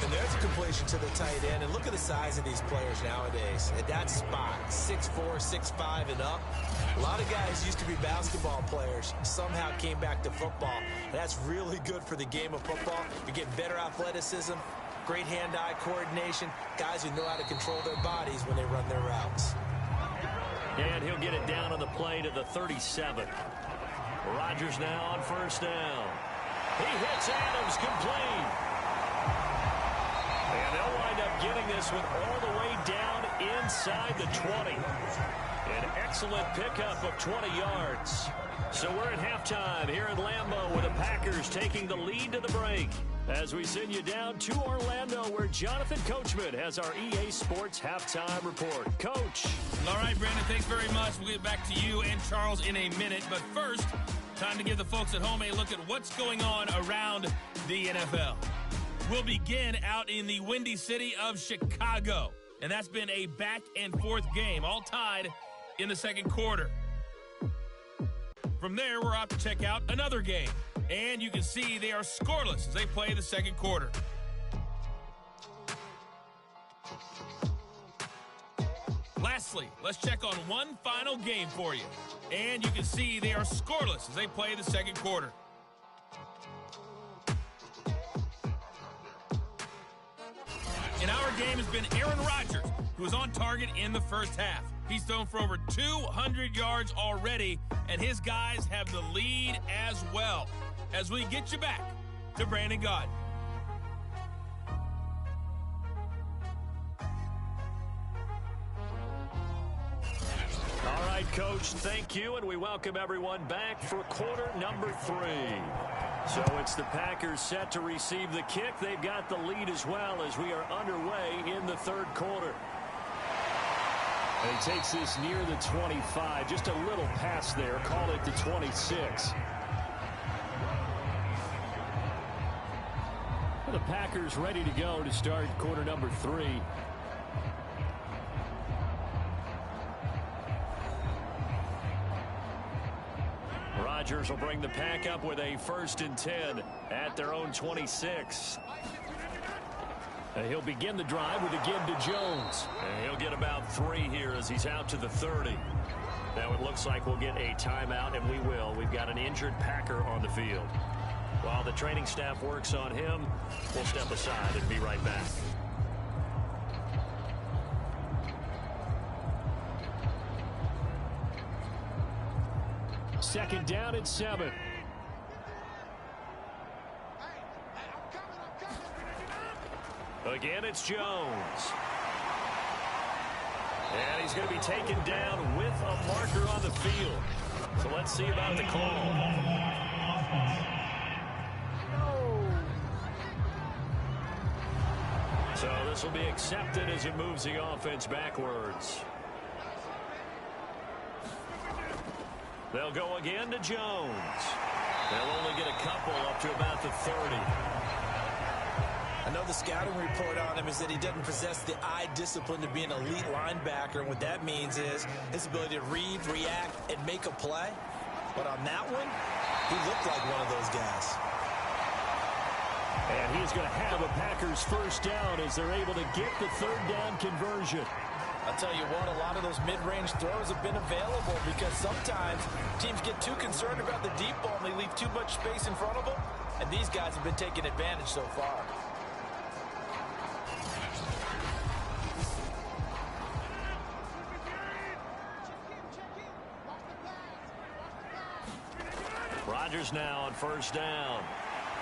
And there's a completion to the tight end. And look at the size of these players nowadays. At that spot, 6'4", 6'5", and up. A lot of guys used to be basketball players, somehow came back to football. And that's really good for the game of football. You get better athleticism, great hand-eye coordination, guys who know how to control their bodies when they run their routes.
And he'll get it down on the play to the 37. Rodgers now on first down. He hits Adams complete. And they'll wind up getting this one all the way down inside the 20. An excellent pickup of 20 yards. So we're at halftime here in Lambeau with the Packers taking the lead to the break, as we send you down to Orlando where Jonathan Coachman has our EA Sports Halftime Report. Coach.
All right, Brandon, thanks very much. We'll get back to you and Charles in a minute. But first, time to give the folks at home a look at what's going on around the NFL. We'll begin out in the Windy City of Chicago. And that's been a back-and-forth game, all tied in the second quarter. From there, we're off to check out another game. And you can see they are scoreless as they play the second quarter. Lastly, let's check on one final game for you. And you can see they are scoreless as they play the second quarter. And our game has been Aaron Rodgers, who was on target in the first half. He's thrown for over 200 yards already, and his guys have the lead as well. As we get you back to Brandon Gaudin.
All right, Coach, thank you, and we welcome everyone back for quarter number 3. So it's the Packers set to receive the kick. They've got the lead as well as we are underway in the third quarter. And he takes this near the 25, just a little pass there, call it the 26. The Packers ready to go to start quarter number 3. Rodgers will bring the pack up with a 1st and 10 at their own 26. He'll begin the drive with a give to Jones. And he'll get about 3 here as he's out to the 30. Now it looks like we'll get a timeout, and we will. We've got an injured Packer on the field. While the training staff works on him, we'll step aside and be right back. Second down at 7. Again, it's Jones. And he's going to be taken down with a marker on the field. So let's see about the call. So this will be accepted as it moves the offense backwards. They'll go again to Jones. They'll only get a couple up to about the 30.
I know the scouting report on him is that he doesn't possess the eye discipline to be an elite linebacker, and what that means is his ability to read, react, and make a play. But on that one, he looked like one of those guys.
And he's going to have a Packers 1st down as they're able to get the 3rd down conversion.
I'll tell you what, a lot of those mid-range throws have been available because sometimes teams get too concerned about the deep ball and they leave too much space in front of them, and these guys have been taking advantage so far.
Rodgers now on 1st down.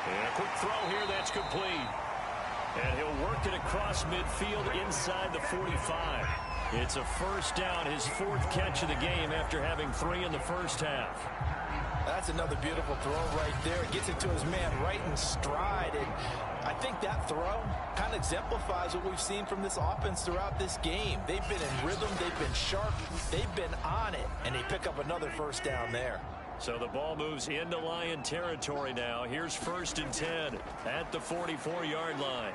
And a quick throw here that's complete. And he'll work it across midfield inside the 45. It's a 1st down, his 4th catch of the game after having 3 in the first half.
That's another beautiful throw right there. It gets it to his man right in stride. And I think that throw kind of exemplifies what we've seen from this offense throughout this game. They've been in rhythm. They've been sharp. They've been on it. And they pick up another 1st down there.
So the ball moves into Lion territory now. Here's 1st and 10 at the 44-yard line.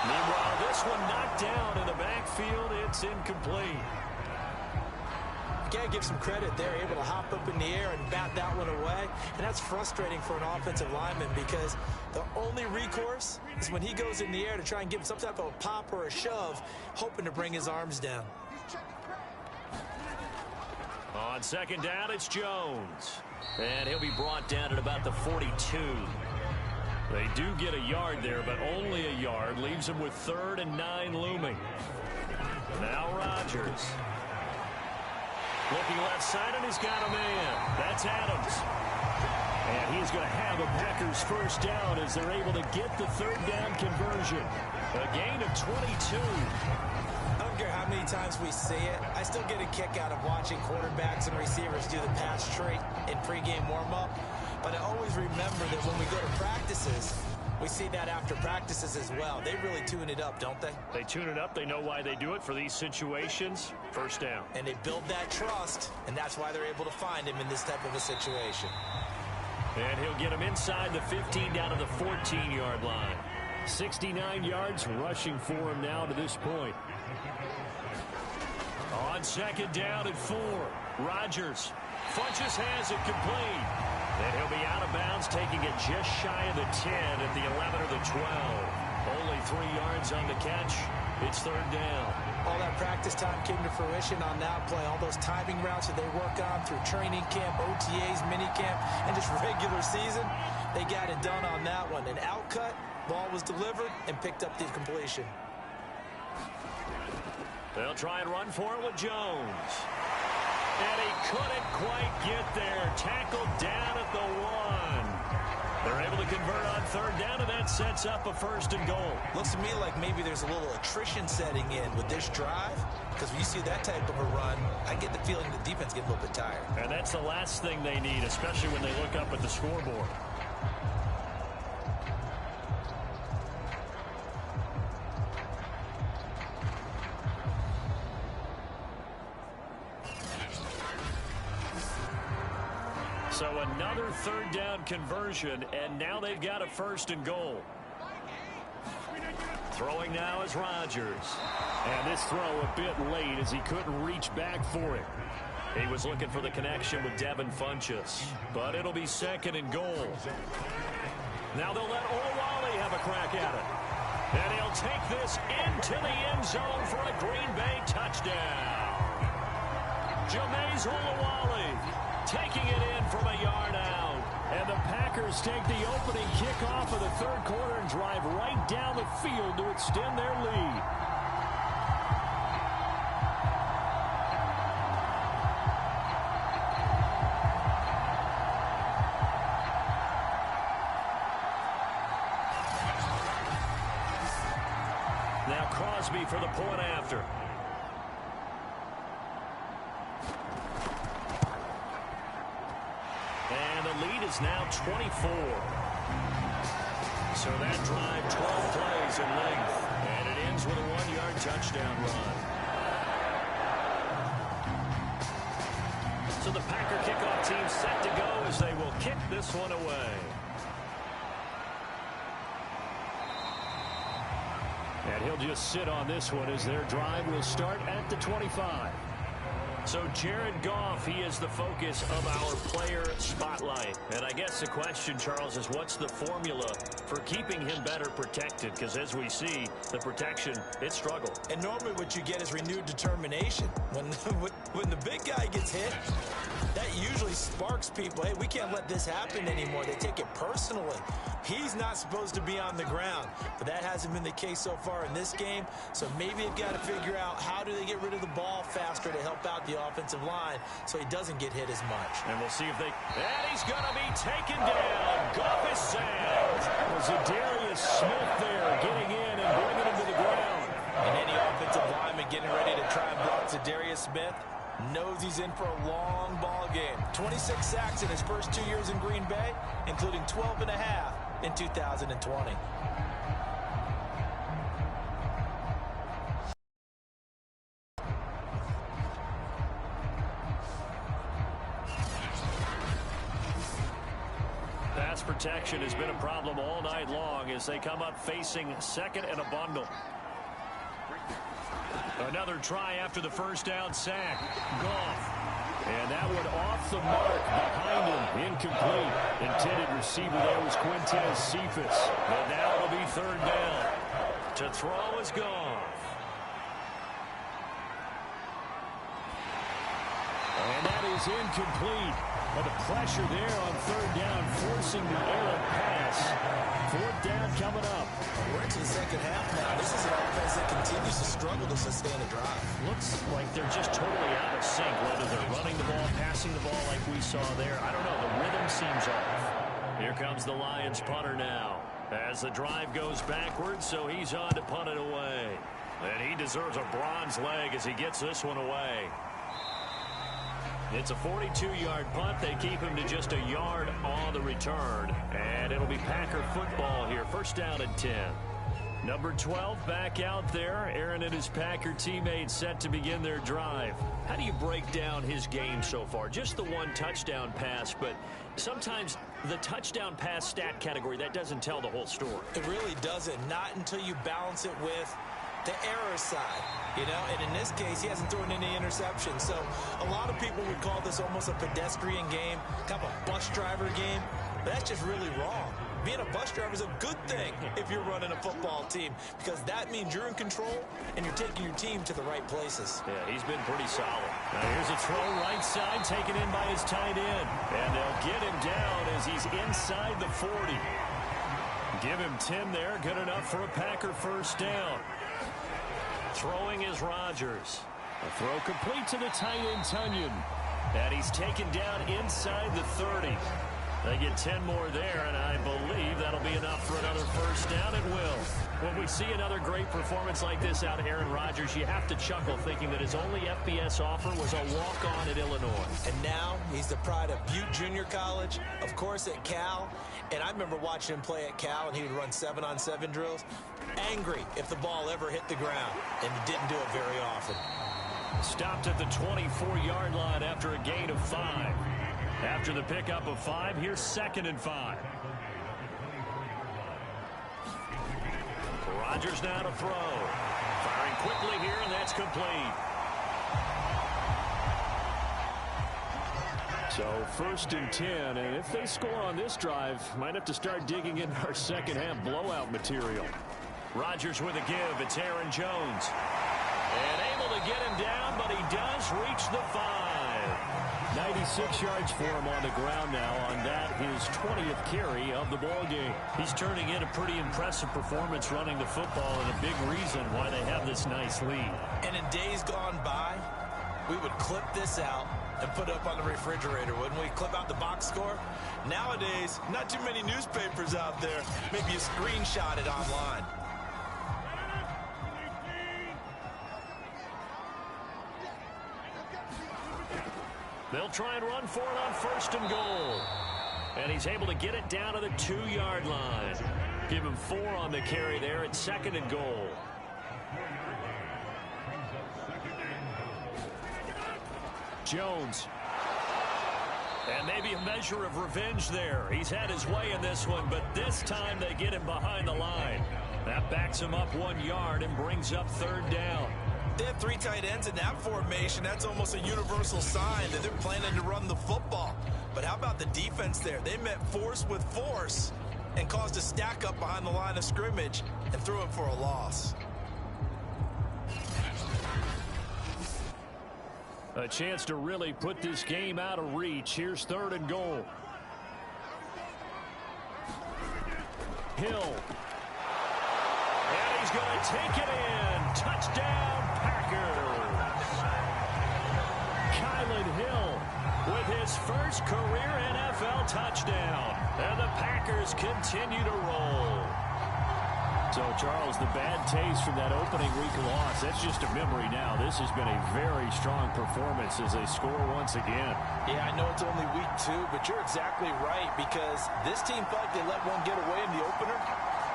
Meanwhile, this one knocked down in the backfield. It's incomplete.
You gotta give some credit. They're able to hop up in the air and bat that one away. And that's frustrating for an offensive lineman because the only recourse is when he goes in the air to try and give him some type of a pop or a shove, hoping to bring his arms down.
On 2nd down, it's Jones. And he'll be brought down at about the 42. They do get a yard there, but only a yard. Leaves him with 3rd and 9 looming. Now Rodgers. Looking left side, and he's got a man. That's Adams. And he's going to have a Packers 1st down as they're able to get the 3rd down conversion. A gain of 22.
I don't care how many times we see it. I still get a kick out of watching quarterbacks and receivers do the pass trait in pregame warm-up. But I always remember that when we go to practices, we see that after practices as well. They really tune it up, don't they?
They tune it up. They know why they do it for these situations. 1st down.
And they build that trust, and that's why they're able to find him in this type of a situation.
And he'll get him inside the 15 down to the 14-yard line. 69 yards rushing for him now to this point. On 2nd down at 4, Rodgers. Funches has it complete. And he'll be out of bounds, taking it just shy of the 10 at the 11 or the 12. Only 3 yards on the catch. It's 3rd down.
All that practice time came to fruition on that play. All those timing routes that they work on through training camp, OTAs, minicamp, and just regular season, they got it done on that one. An outcut, ball was delivered, and picked up the completion.
They'll try and run for it with Jones. And he couldn't quite get there. Tackled down at the 1. They're able to convert on 3rd down, and that sets up a 1st and goal.
Looks to me like maybe there's a little attrition setting in with this drive, because when you see that type of a run, I get the feeling the defense gets a little bit tired.
And that's the last thing they need, especially when they look up at the scoreboard. So another 3rd down conversion, and now they've got a 1st and goal. Throwing now is Rodgers. And this throw a bit late as he couldn't reach back for it. He was looking for the connection with Devin Funchess, but it'll be 2nd and goal. Now they'll let Olawale have a crack at it. And he'll take this into the end zone for a Green Bay touchdown. Jameis Olawale taking it in from a yard out. And the Packers take the opening kickoff of the 3rd quarter and drive right down the field to extend their lead. Now Crosby for the point after. And the lead is now 24. So that drive, 12 plays in length. And it ends with a 1-yard touchdown run. So the Packer kickoff team set to go as they will kick this one away. And he'll just sit on this one as their drive will start at the 25. So Jared Goff, he is the focus of our player spotlight. And I guess the question, Charles, is what's the formula for keeping him better protected? Because as we see, the protection, it struggled.
And normally what you get is renewed determination. When the big guy gets hit, that usually sparks people. Hey, we can't let this happen anymore. They take it personally. He's not supposed to be on the ground, but that hasn't been the case so far in this game. So maybe they've got to figure out how do they get rid of the ball faster to help out the offensive line so he doesn't get hit as much.
And we'll see if they... And he's going to be taken down. Goff is sacked. Zadarius Smith there getting in and bringing him to the ground.
And any offensive lineman getting ready to try and block Zadarius Smith knows he's in for a long ball game. 26 sacks in his first 2 years in Green Bay, including 12 and a half in 2020.
Pass protection has been a problem all night long as they come up facing 2nd and a bundle. Another try after the first down sack. Goff. And that one off the mark behind him. Incomplete. Intended receiver there was Quintez Cephas. But now it'll be 3rd down. To throw is Goff. And that is incomplete. But the pressure there on 3rd down, forcing the errant pass. 4th down coming up.
We're into the second half now. This is an offense that continues to struggle to sustain a drive.
Looks like they're just totally out of sync, whether they're running the ball, passing the ball like we saw there. I don't know. The rhythm seems off. Here comes the Lions punter now. As the drive goes backwards, so he's on to punt it away. And he deserves a bronze leg as he gets this one away. It's a 42-yard punt. They keep him to just a yard on the return. And it'll be Packer football here. 1st down and 10. Number 12 back out there. Aaron and his Packer teammates set to begin their drive. How do you break down his game so far? Just the 1 touchdown pass, but sometimes the touchdown pass stat category, that doesn't tell the whole story.
It really doesn't. Not until you balance it with the error side, you know, and in this case, he hasn't thrown any interceptions. So a lot of people would call this almost a pedestrian game, kind of a bus driver game. But that's just really wrong. Being a bus driver is a good thing if you're running a football team, because that means you're in control and you're taking your team to the right places.
Yeah, he's been pretty solid. Now here's a throw right side, taken in by his tight end. And they'll get him down as he's inside the 40. Give him 10 there, good enough for a Packer 1st down. Throwing is Rodgers. A throw complete to the tight end, Tunyon. And he's taken down inside the 30. They get 10 more there, and I believe that'll be enough for another 1st down. It will. When we see another great performance like this out of Aaron Rodgers, you have to chuckle thinking that his only FBS offer was a walk-on at Illinois.
And now he's the pride of Butte Junior College, of course at Cal. And I remember watching him play at Cal, and he would run 7-on-7 drills. Angry if the ball ever hit the ground, and he didn't do it very often.
Stopped at the 24-yard line after a gain of 5. After the pickup of 5, here's 2nd and 5. Rodgers now to throw. Firing quickly here, and that's complete.
So 1st and 10, and if they score on this drive, might have to start digging into our second half blowout material.
Rodgers with a give. It's Aaron Jones. And able to get him down, but he does reach the 5.
96 yards for him on the ground now on that, his 20th carry of the ball game.
He's turning in a pretty impressive performance running the football, and a big reason why they have this nice lead.
And in days gone by, we would clip this out and put it up on the refrigerator, wouldn't we? Clip out the box score. Nowadays, not too many newspapers out there. Maybe you screenshot it online.
They'll try and run for it on 1st and goal. And he's able to get it down to the 2-yard line. Give him 4 on the carry there at 2nd and goal. Jones. And maybe a measure of revenge there. He's had his way in this one, but this time they get him behind the line. That backs him up 1 yard and brings up 3rd down.
They have 3 tight ends in that formation. That's almost a universal sign that they're planning to run the football. But how about the defense there? They met force with force and caused a stack up behind the line of scrimmage and threw it for a loss.
A chance to really put this game out of reach. Here's 3rd and goal. Hill. And he's going to take it in. Touchdown, Packers. Kylan Hill with his first career NFL touchdown. And the Packers continue to roll. So, Charles, the bad taste from that opening week loss, that's just a memory now. This has been a very strong performance as they score once again.
Yeah, I know it's only week 2, but you're exactly right, because this team felt like they let one get away in the opener.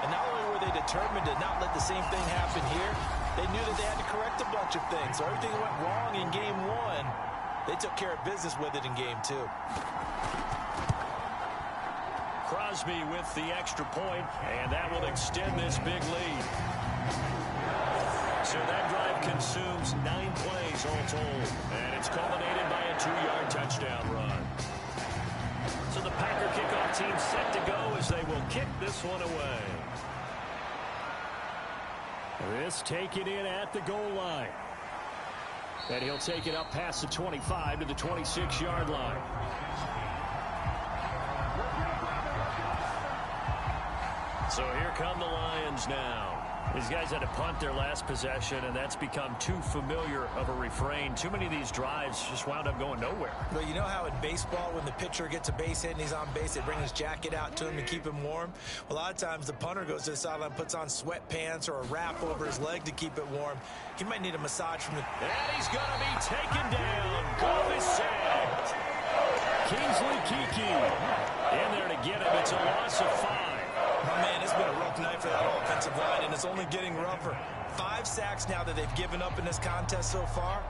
And not only were they determined to not let the same thing happen here, they knew that they had to correct a bunch of things. So everything that went wrong in game 1, they took care of business with it in game 2.
Crosby with the extra point, and that will extend this big lead. So that drive consumes 9 plays all told, and it's culminated by a 2-yard touchdown run. So the Packer kickoff team set to go as they will kick this one away. This taken in at the goal line. And he'll take it up past the 25 to the 26-yard line. So here come the Lions now. These guys had to punt their last possession, and that's become too familiar of a refrain. Too many of these drives just wound up going nowhere.
Well, you know how in baseball, when the pitcher gets a base hit and he's on base, they bring his jacket out to him to keep him warm? Well, a lot of times the punter goes to the sideline, puts on sweatpants or a wrap over his leg to keep it warm. He might need a massage from the...
And he's going to be taken down. Goff is sacked. Kingsley Kiki in there to get him. It's a loss of 5.
Oh, man, it's been a rough night for that offensive line, and it's only getting rougher. 5 sacks now that they've given up in this contest so far.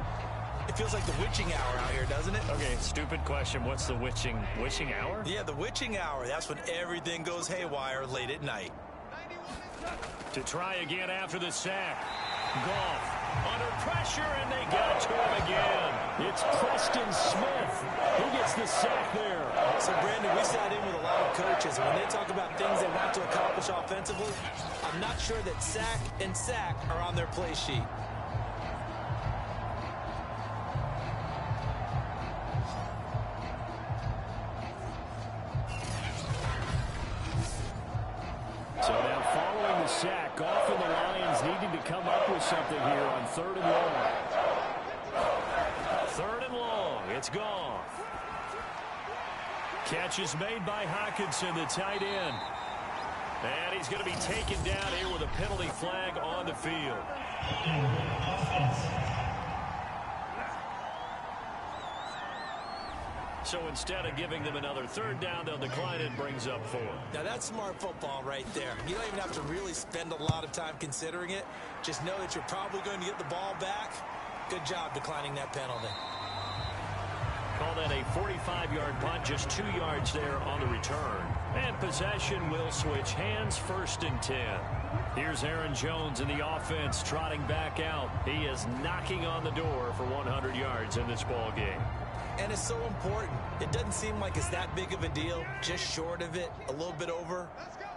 It feels like the witching hour out here, doesn't it?
Okay, stupid question. What's the witching hour?
Yeah, the witching hour. That's when everything goes haywire late at night.
To try again after the sack. Goff under pressure, and they got to him again. It's Preston Smith who gets the sack there.
So, Brandon, we sat in with a lot of coaches, and when they talk about things they want to accomplish offensively, I'm not sure that sack and sack are on their play sheet.
So now following the sack, Goff and the Lions needing to come up with something here on 3rd and long. 3rd and long, it's Goff. Catch is made by Hockenson, the tight end. And he's going to be taken down here with a penalty flag on the field. So instead of giving them another 3rd down, they'll decline it and brings up 4.
Now, that's smart football right there. You don't even have to really spend a lot of time considering it. Just know that you're probably going to get the ball back. Good job declining that penalty.
Call that a 45-yard punt, just 2 yards there on the return. And possession will switch hands, 1st and 10. Here's Aaron Jones in the offense trotting back out. He is knocking on the door for 100 yards in this ball game.
And it's so important. It doesn't seem like it's that big of a deal. Just short of it, a little bit over.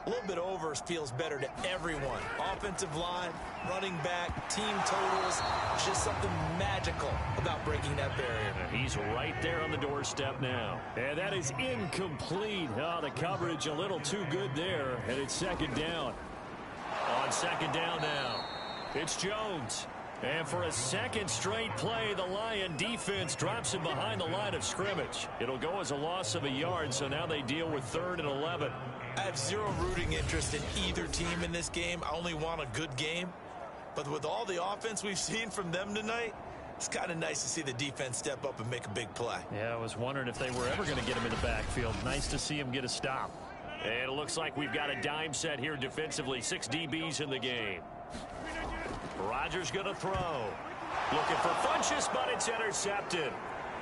A little bit over feels better to everyone. Offensive line, running back, team totals. Just something magical about breaking that barrier.
He's right there on the doorstep now. And that is incomplete. Oh, the coverage a little too good there. And it's second down. On second down now, it's Jones. And for a second straight play, the Lion defense drops him behind the line of scrimmage. It'll go as a loss of a yard, so now they deal with 3rd and 11.
I have zero rooting interest in either team in this game. I only want a good game. But with all the offense we've seen from them tonight, it's kind of nice to see the defense step up and make a big play.
Yeah, I was wondering if they were ever going to get him in the backfield. Nice to see him get a stop. And it looks like we've got a dime set here defensively. 6 DBs in the game. Rodgers going to throw. Looking for Funchess, but it's intercepted.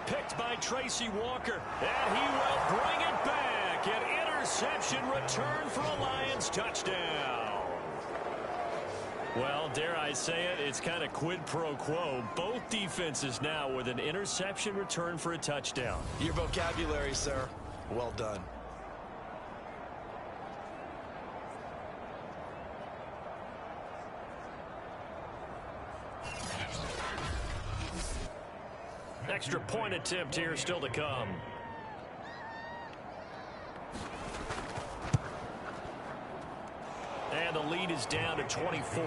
Picked by Tracy Walker. And he will bring it back. An interception return for a Lions touchdown. Well, dare I say it, it's kind of quid pro quo. Both defenses now with an interception return for a touchdown.
Your vocabulary, sir. Well done.
Extra point attempt here still to come. And the lead is down to 24.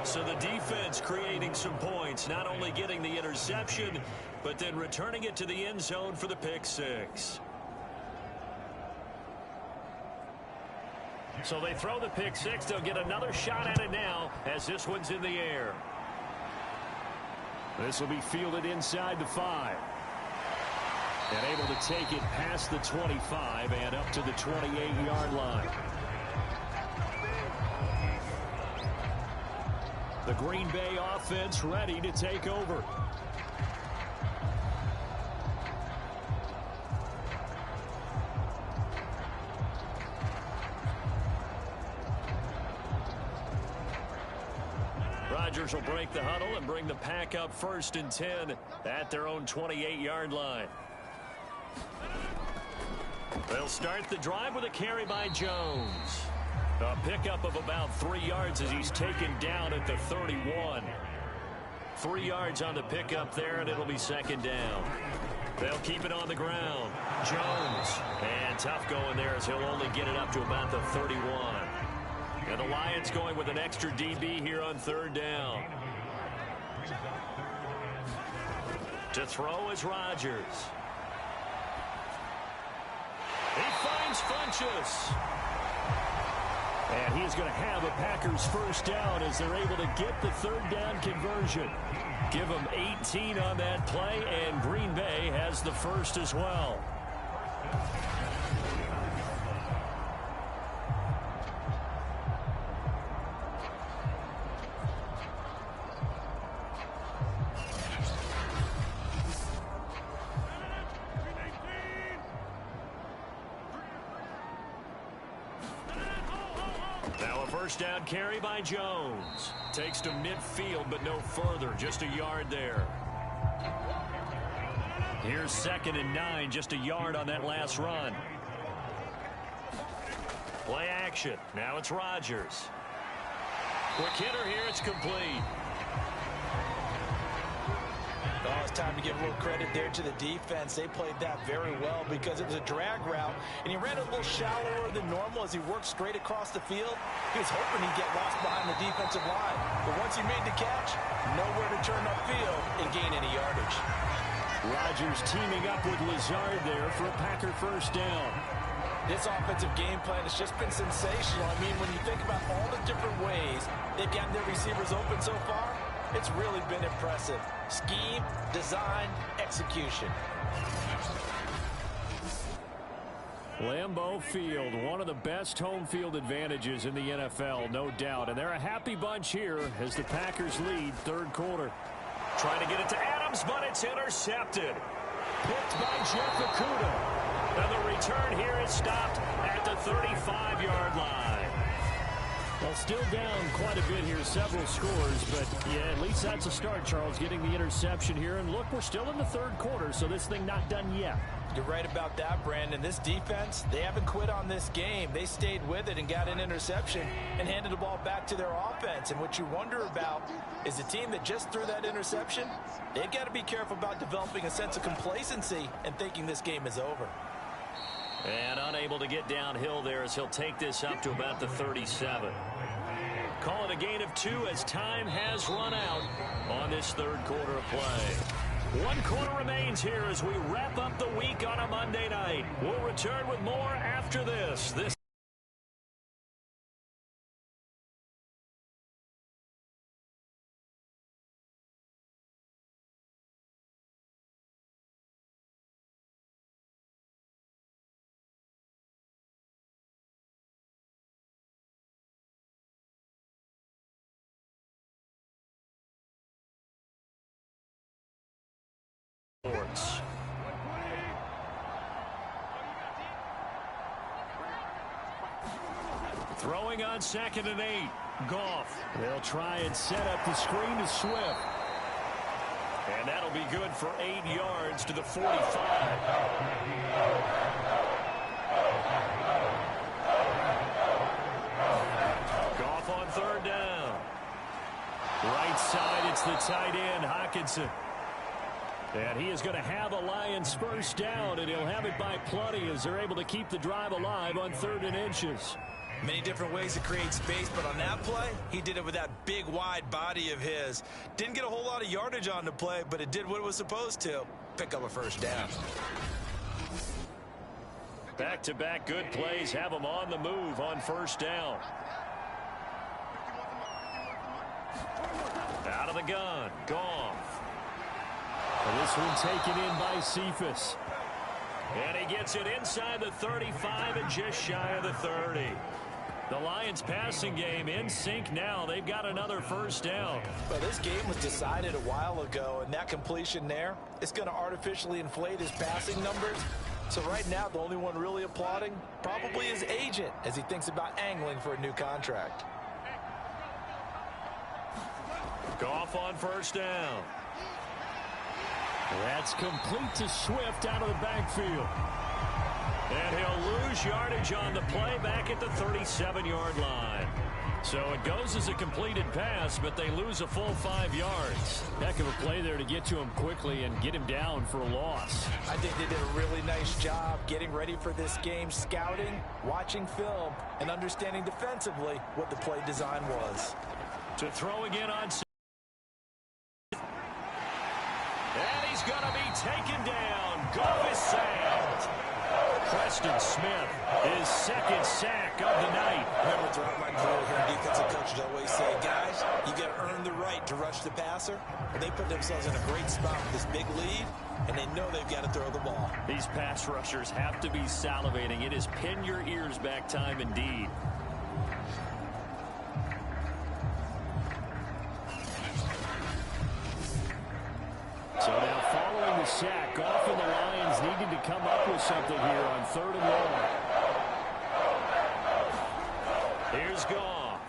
So the defense creating some points, not only getting the interception, but then returning it to the end zone for the pick six. So they throw the pick six. They'll get another shot at it now as this one's in the air. This will be fielded inside the 5. And able to take it past the 25 and up to the 28-yard line. The Green Bay offense ready to take over. Rodgers will break the huddle and bring the pack up 1st and 10 at their own 28-yard line. They'll start the drive with a carry by Jones. A pickup of about 3 yards as he's taken down at the 31. 3 yards on the pickup there, and it'll be 2nd down. They'll keep it on the ground. Jones. And tough going there as he'll only get it up to about the 31. And the Lions going with an extra DB here on 3rd down. To throw is Rodgers. He finds Funchess. And he's going to have a Packers 1st down as they're able to get the 3rd down conversion. Give them 18 on that play, and Green Bay has the 1st as well. Down carry by Jones. Takes to midfield, but no further. Just a yard there. Here's 2nd and 9. Just a yard on that last run. Play action. Now it's Rodgers. Quick hitter here. It's complete.
Oh, it's time to give a little credit there to the defense. They played that very well because it was a drag route, and he ran a little shallower than normal as he worked straight across the field. He was hoping he'd get lost behind the defensive line. But once he made the catch, nowhere to turn upfield and gain any yardage.
Rodgers teaming up with Lazard there for a Packer 1st down.
This offensive game plan has just been sensational. I mean, when you think about all the different ways they've gotten their receivers open so far, it's really been impressive. Scheme, design, execution.
Lambeau Field, one of the best home field advantages in the NFL, no doubt. And they're a happy bunch here as the Packers lead 3rd quarter. Trying to get it to Adams, but it's intercepted. Picked by Jeff Okudah. And the return here is stopped at the 35-yard line.
Well, still down quite a bit here, several scores, but yeah, at least that's a start, Charles, getting the interception here. And look, we're still in the third quarter, so this thing not done yet.
You're right about that, Brandon. This defense, they haven't quit on this game. They stayed with it and got an interception and handed the ball back to their offense. And what you wonder about is the team that just threw that interception, they've got to be careful about developing a sense of complacency and thinking this game is over.
And unable to get downhill there as he'll take this up to about the 37. Call it a gain of 2 as time has run out on this third quarter of play. 1 quarter remains here as we wrap up the week on a Monday night. We'll return with more after this. Sports. Throwing on 2nd and 8. Goff. They'll try and set up the screen to Swift. And that'll be good for 8 yards to the 45. Goff on 3rd down. Right side, it's the tight end, Hockenson. And he is going to have a Lions first down, and he'll have it by plenty as they're able to keep the drive alive on 3rd and inches.
Many different ways to create space, but on that play, he did it with that big, wide body of his. Didn't get a whole lot of yardage on the play, but it did what it was supposed to. Pick up a first down.
Back-to-back good plays have him on the move on 1st down. Out of the gun, Goff. And this one taken in by Cephas. And he gets it inside the 35 and just shy of the 30. The Lions passing game in sync now. They've got another first down.
Well, this game was decided a while ago, and that completion there is going to artificially inflate his passing numbers. So right now, the only one really applauding probably his agent as he thinks about angling for a new contract.
Goff on 1st down. That's complete to Swift out of the backfield. And he'll lose yardage on the play back at the 37-yard line. So it goes as a completed pass, but they lose a full 5 yards. Heck of a play there to get to him quickly and get him down for a loss.
I think they did a really nice job getting ready for this game, scouting, watching film, and understanding defensively what the play design was.
To throw again on... And he's going to be taken down. Goff is sacked. Preston Smith, his 2nd sack of the night.
Remember, throughout my career here, defensive coaches always say, guys, you got to earn the right to rush the passer. And they put themselves in a great spot with this big lead, and they know they've got to throw the ball.
These pass rushers have to be salivating. It is pin your ears back time indeed. So now following the sack, Goff and the Lions needing to come up with something here on 3rd and 1. Here's Goff.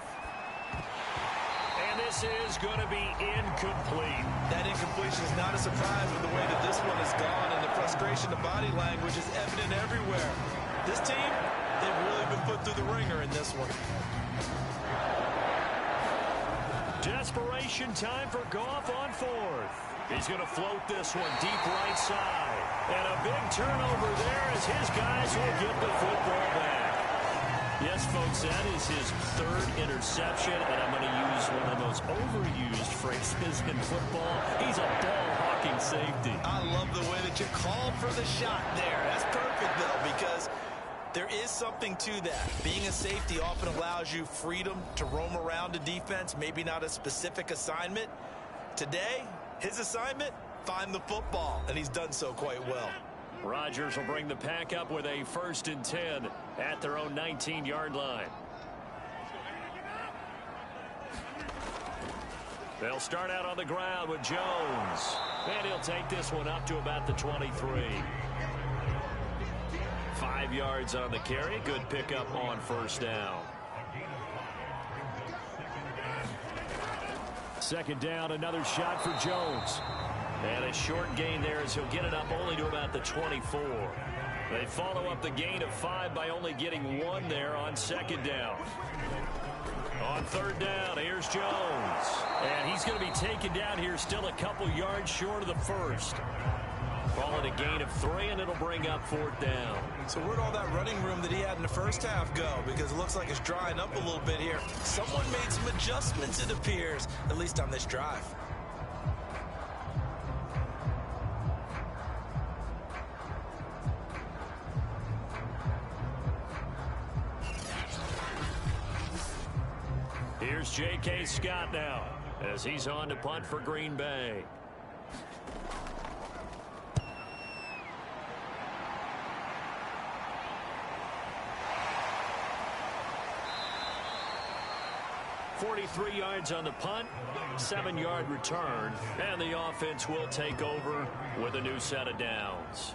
And this is going to be incomplete.
That incompletion is not a surprise with the way that this one has gone, and the frustration, the body language is evident everywhere. This team, they've really been put through the ringer in this one.
Desperation time for Goff on 4th. He's going to float this one deep right side. And a big turnover there as his guys will get the football back. Yes, folks, that is his 3rd interception, and I'm going to use one of the most overused phrases in football. He's a ball-hawking safety.
I love the way that you called for the shot there. That's perfect, though, because there is something to that. Being a safety often allows you freedom to roam around a defense, maybe not a specific assignment. Today, his assignment, find the football, and he's done so quite well.
Rodgers will bring the pack up with a 1st and 10 at their own 19-yard line. They'll start out on the ground with Jones, and he'll take this one up to about the 23. 5 yards on the carry. Good pickup on 1st down.
second down, another shot for Jones.
And a short gain there as he'll get it up only to about the 24. They follow up the gain of 5 by only getting 1 there on second down. On third down, here's Jones. And he's going to be taken down here still a couple yards short of the first. Calling a gain of 3, and it'll bring up fourth down.
So where'd all that running room that he had in the first half go? Because it looks like it's drying up a little bit here. Someone made some adjustments, it appears, at least on this drive.
Here's J.K. Scott now as he's on to punt for Green Bay. .43 yards on the punt, 7-yard return, and the offense will take over with a new set of downs.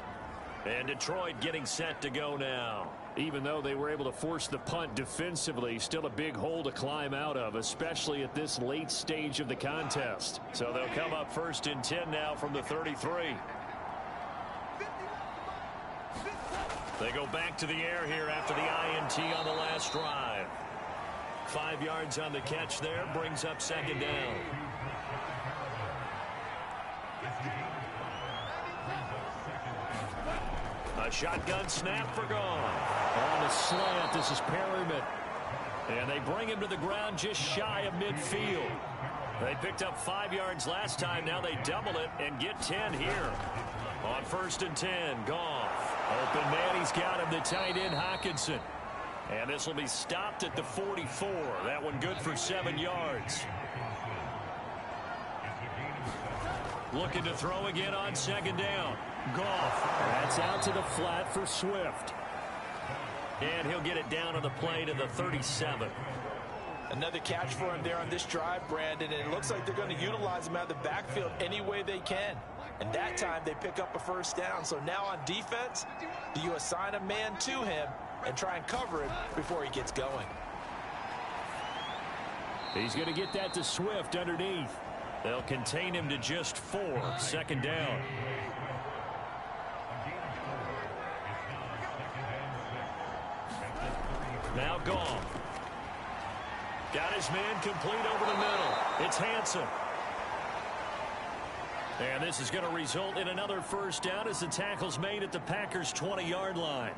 And Detroit getting set to go now.
Even though they were able to force the punt defensively, still a big hole to climb out of, especially at this late stage of the contest.
So they'll come up 1st and 10 now from the 33. They go back to the air here after the INT on the last drive. 5 yards on the catch there, brings up second down. A shotgun snap for Goff.
On the slant, this is Perryman.
And they bring him to the ground just shy of midfield. They picked up 5 yards last time. Now they double it and get 10 here. On 1st and 10, Goff. Open man, he's got him, the tight end, Hockenson. And this will be stopped at the 44. That one good for 7 yards. Looking to throw again on second down.
Goff. That's out to the flat for Swift.
And he'll get it down on the play to the 37.
Another catch for him there on this drive, Brandon, and it looks like they're going to utilize him out of the backfield any way they can. And that time they pick up a first down. So now on defense, do you assign a man to him and try and cover him before he gets going?
He's going to get that to Swift underneath.
They'll contain him to just 4. Second down. Now Goff. Got his man complete over the middle. It's Hanson. And this is going to result in another first down as the tackle's made at the Packers' 20-yard line.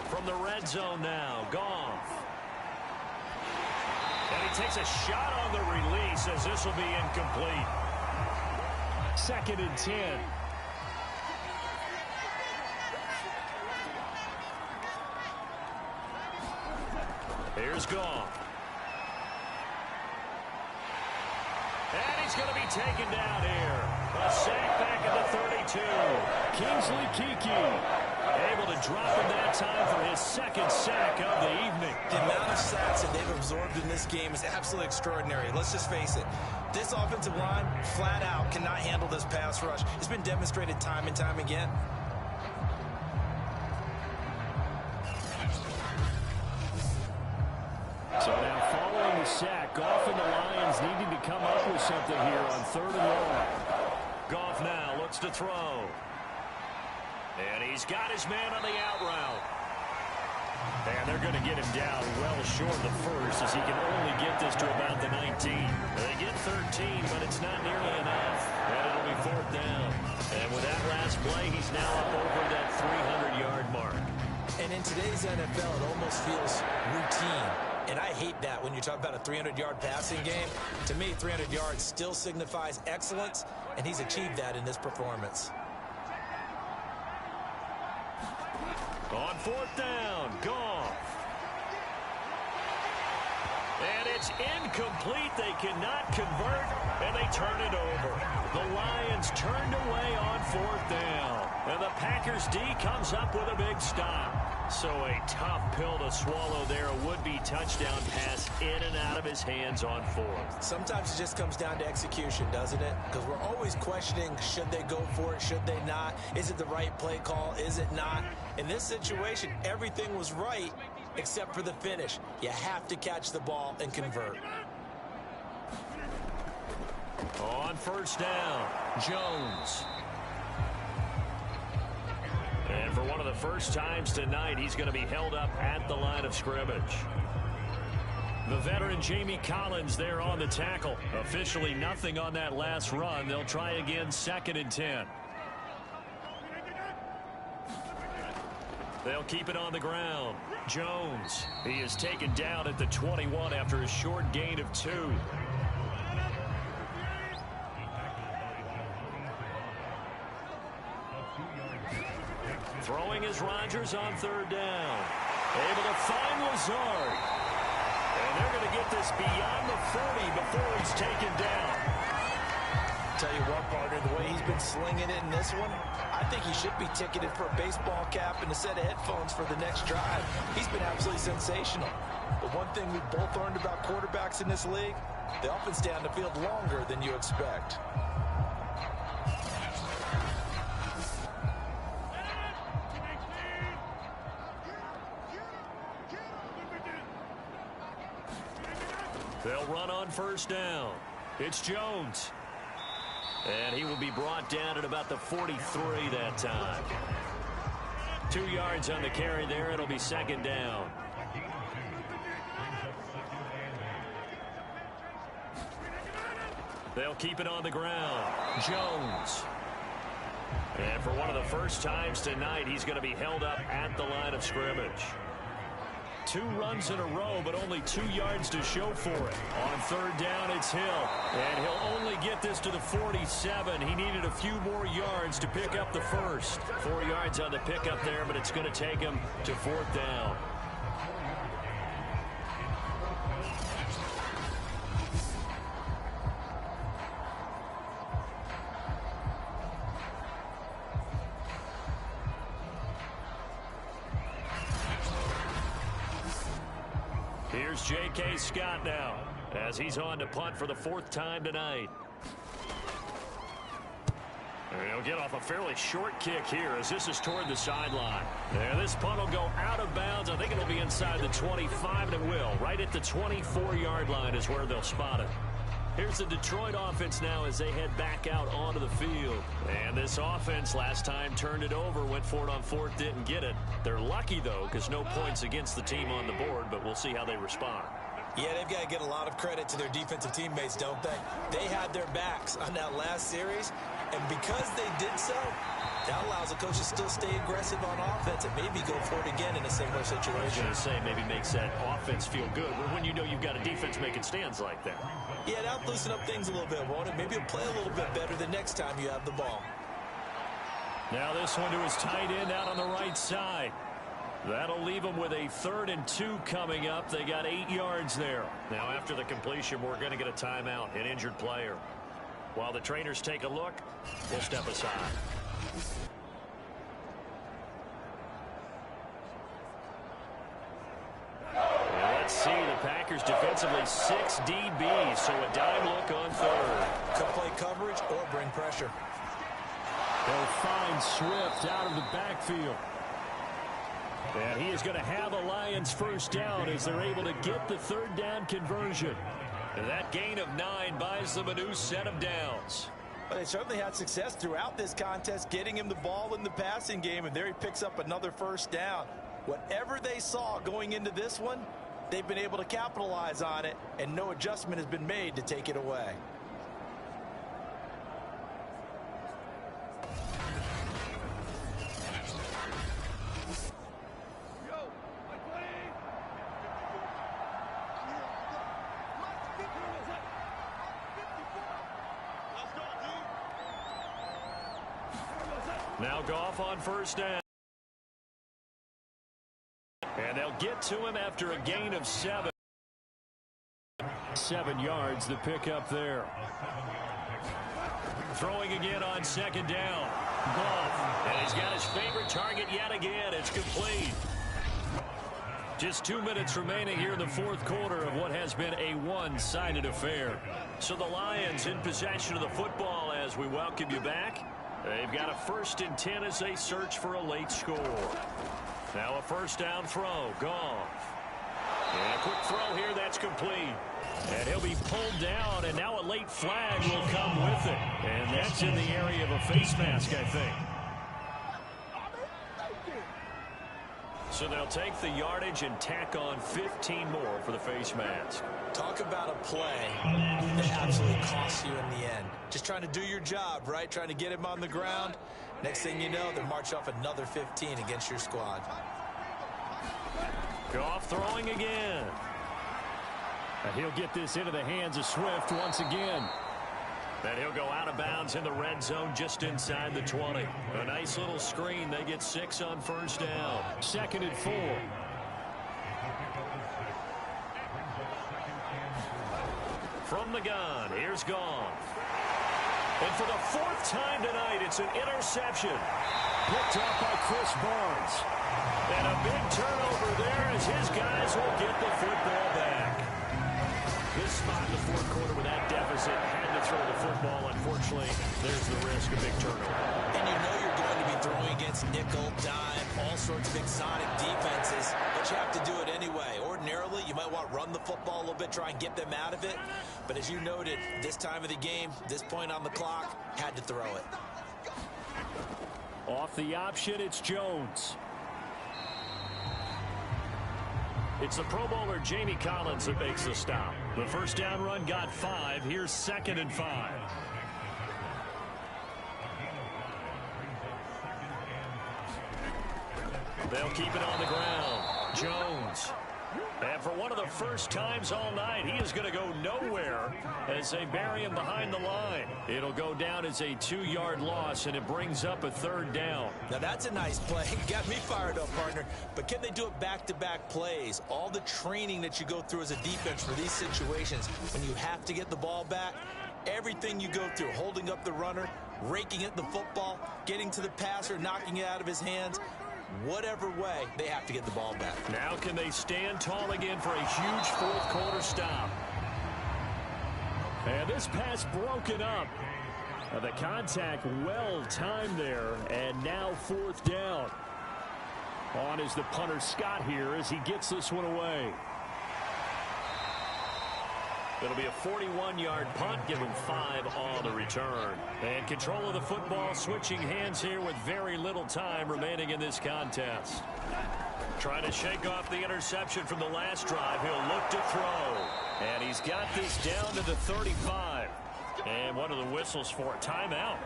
From the red zone now, Goff. And he takes a shot on the release as this will be incomplete.
2nd and 10.
Here's Goff. And he's going to be taken down here. A sack back at the 32.
Kingsley Keke able to drop him that time for his 2nd sack of the evening.
The amount of sacks that they've absorbed in this game is absolutely extraordinary. Let's just face it. This offensive line, flat out, cannot handle this pass rush. It's been demonstrated time and time again.
So now following the sack, Goff and the Lions needing to come up with something here on 3rd and long.
Goff now looks to throw. And he's got his man on the out route. And they're going to get him down well short of the first as he can only get this to about the 19. They get 13, but it's not nearly enough. And it'll be 4th down. And with that last play, he's now up over that 300-yard mark.
And in today's NFL, it almost feels routine. And I hate that when you talk about a 300-yard passing game. To me, 300 yards still signifies excellence, and he's achieved that in this performance. On 4th down, Goff. And it's
It's incomplete. They cannot convert, and they turn it over. The Lions turned away on 4th down. And the Packers D comes up with a big stop. So a tough pill to swallow there. A would-be touchdown pass in and out of his hands on 4th.
Sometimes it just comes down to execution, doesn't it? Because we're always questioning, should they go for it, should they not? Is it the right play call, is it not? In this situation, everything was right except for the finish. You have to catch the ball and convert.
On 1st down, Jones. And for one of the first times tonight, he's going to be held up at the line of scrimmage. The veteran Jamie Collins there on the tackle. Officially nothing on that last run. They'll try again 2nd and 10. They'll keep it on the ground. Jones, he is taken down at the 21 after a short gain of 2. Throwing is Rodgers on 3rd down. Able to find Lazard. And they're going to get this beyond the 40 before he's taken down.
Tell you what, partner, the way he's been slinging it in this one, I think he should be ticketed for a baseball cap and a set of headphones for the next drive. He's been absolutely sensational. But one thing we've both learned about quarterbacks in this league, they often stay on the field longer than you expect.
They'll run on 1st down. It's Jones. And he will be brought down at about the 43 that time. 2 yards on the carry there. It'll be 2nd down. They'll keep it on the ground. Jones. And for one of the first times tonight, he's going to be held up at the line of scrimmage. 2 runs in a row, but only 2 yards to show for it. On 3rd down, it's Hill. And he'll only get this to the 47. He needed a few more yards to pick up the first. 4 yards on the pickup there, but it's going to take him to 4th down. Here's J.K. Scott now as he's on to punt for the 4th time tonight. And he'll get off a fairly short kick here as this is toward the sideline. And this punt will go out of bounds. I think it'll be inside the 25, and it will. Right at the 24-yard line is where they'll spot it. Here's the Detroit offense now as they head back out onto the field. And this offense last time turned it over, went for it on 4th, didn't get it. They're lucky, though, because no points against the team on the board, but we'll see how they respond.
Yeah, they've got to get a lot of credit to their defensive teammates, don't they? They had their backs on that last series, and because they did so, that allows the coach to still stay aggressive on offense and maybe go for it again in a similar situation.
I was going to say maybe makes that offense feel good when you know you've got a defense making stands like that.
Yeah, that'll loosen up things a little bit, won't it? Maybe you'll play a little bit better the next time you have the ball.
Now this one to his tight end out on the right side. That'll leave them with a 3rd and 2 coming up. They got 8 yards there. Now after the completion, we're going to get a timeout, an injured player. While the trainers take a look, we'll step aside. Let's see, the Packers defensively 6 DBs, so a dime look on 3rd.
Could play coverage or bring pressure.
They'll find Swift out of the backfield.
And he is going to have a Lions 1st down as they're able to get the 3rd down conversion. And that gain of 9 buys them a new set of downs.
But they certainly had success throughout this contest, getting him the ball in the passing game, and there he picks up another 1st down. Whatever they saw going into this one, they've been able to capitalize on it, and no adjustment has been made to take it away.
Now Goff on 1st down. And they'll get to him after a gain of 7. 7 yards the pickup there. Throwing again on second down. Goff. And he's got his favorite target yet again. It's complete. Just 2 minutes remaining here in the fourth quarter of what has been a one-sided affair. So the Lions in possession of the football as we welcome you back. They've got a 1st and 10 as they search for a late score. Now a first down throw. Goff. And a quick throw here. That's complete. And he'll be pulled down, and now a late flag will come with it. And that's in the area of a face mask, I think. So they'll take the yardage and tack on 15 more for the face mask.
Talk about a play that absolutely costs you in the end. Just trying to do your job, right? Trying to get him on the ground. Next thing you know, they march off another 15 against your squad.
Goff throwing again. And he'll get this into the hands of Swift once again. And he'll go out of bounds in the red zone just inside the 20. A nice little screen. They get 6 on first down. 2nd and 4. From the gun, here's Goff. And for the 4th time tonight, it's an interception. Picked up by Chris Barnes. And a big turnover there as his guys will get the football back. This spot in the fourth quarter with that deficit, had to throw the football. Unfortunately, there's the risk of big turnover.
And you know you're going to be throwing against nickel, dime, all sorts of exotic defenses, but you have to do it anyway. Ordinarily, you might want to run the football a little bit, try and get them out of it. But as you noted, this time of the game, this point on the clock, had to throw it.
Off the option, it's Jones. It's the Pro Bowler Jamie Collins that makes the stop. The first down run got 5. Here's 2nd and 5. They'll keep it on the ground. Jones. And for one of the first times all night, he is going to go nowhere as they bury him behind the line. It'll go down as a 2-yard loss, and it brings up a 3rd down.
Now that's a nice play. Got me fired up, partner. But can they do it back-to-back plays? All the training that you go through as a defense for these situations, when you have to get the ball back, everything you go through, holding up the runner, raking at the football, getting to the passer, knocking it out of his hands, whatever way, they have to get the ball back.
Now can they stand tall again for a huge fourth quarter stop? And this pass broken up. The contact well timed there, and now 4th down. On is the punter Scott here as he gets this one away. It'll be a 41-yard punt, give him 5 on the return. And control of the football switching hands here with very little time remaining in this contest. Trying to shake off the interception from the last drive. He'll look to throw. And he's got this down to the 35. And one of the whistles for a timeout.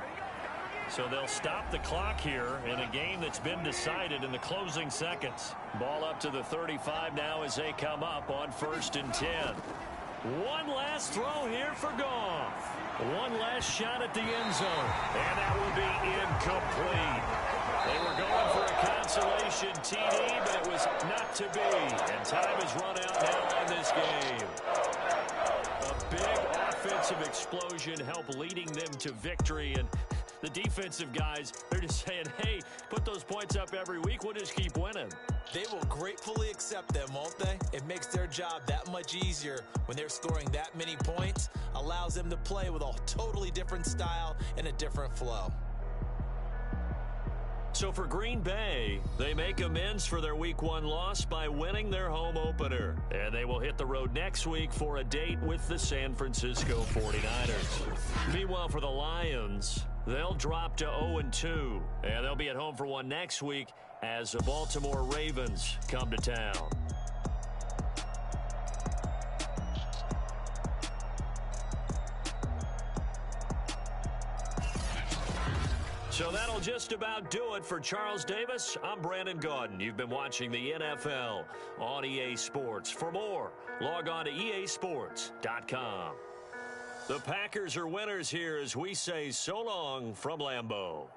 So they'll stop the clock here in a game that's been decided in the closing seconds. Ball up to the 35 now as they come up on 1st and 10. One last throw here for Goff. One last shot at the end zone. And that will be incomplete. They were going for a consolation TD, but it was not to be. And time has run out now in this game. A big offensive explosion helped leading them to victory. And the defensive guys, they're just saying, hey, put those points up every week. We'll just keep winning.
They will gratefully accept them, won't they? It makes their job that much easier when they're scoring that many points. Allows them to play with a totally different style and a different flow.
So for Green Bay, they make amends for their Week 1 loss by winning their home opener. And they will hit the road next week for a date with the San Francisco 49ers. Meanwhile, for the Lions, they'll drop to 0-2. And they'll be at home for one next week as the Baltimore Ravens come to town. So that'll just about do it for Charles Davis. I'm Brandon Gaudin. You've been watching the NFL on EA Sports. For more, log on to easports.com. The Packers are winners here as we say so long from Lambeau.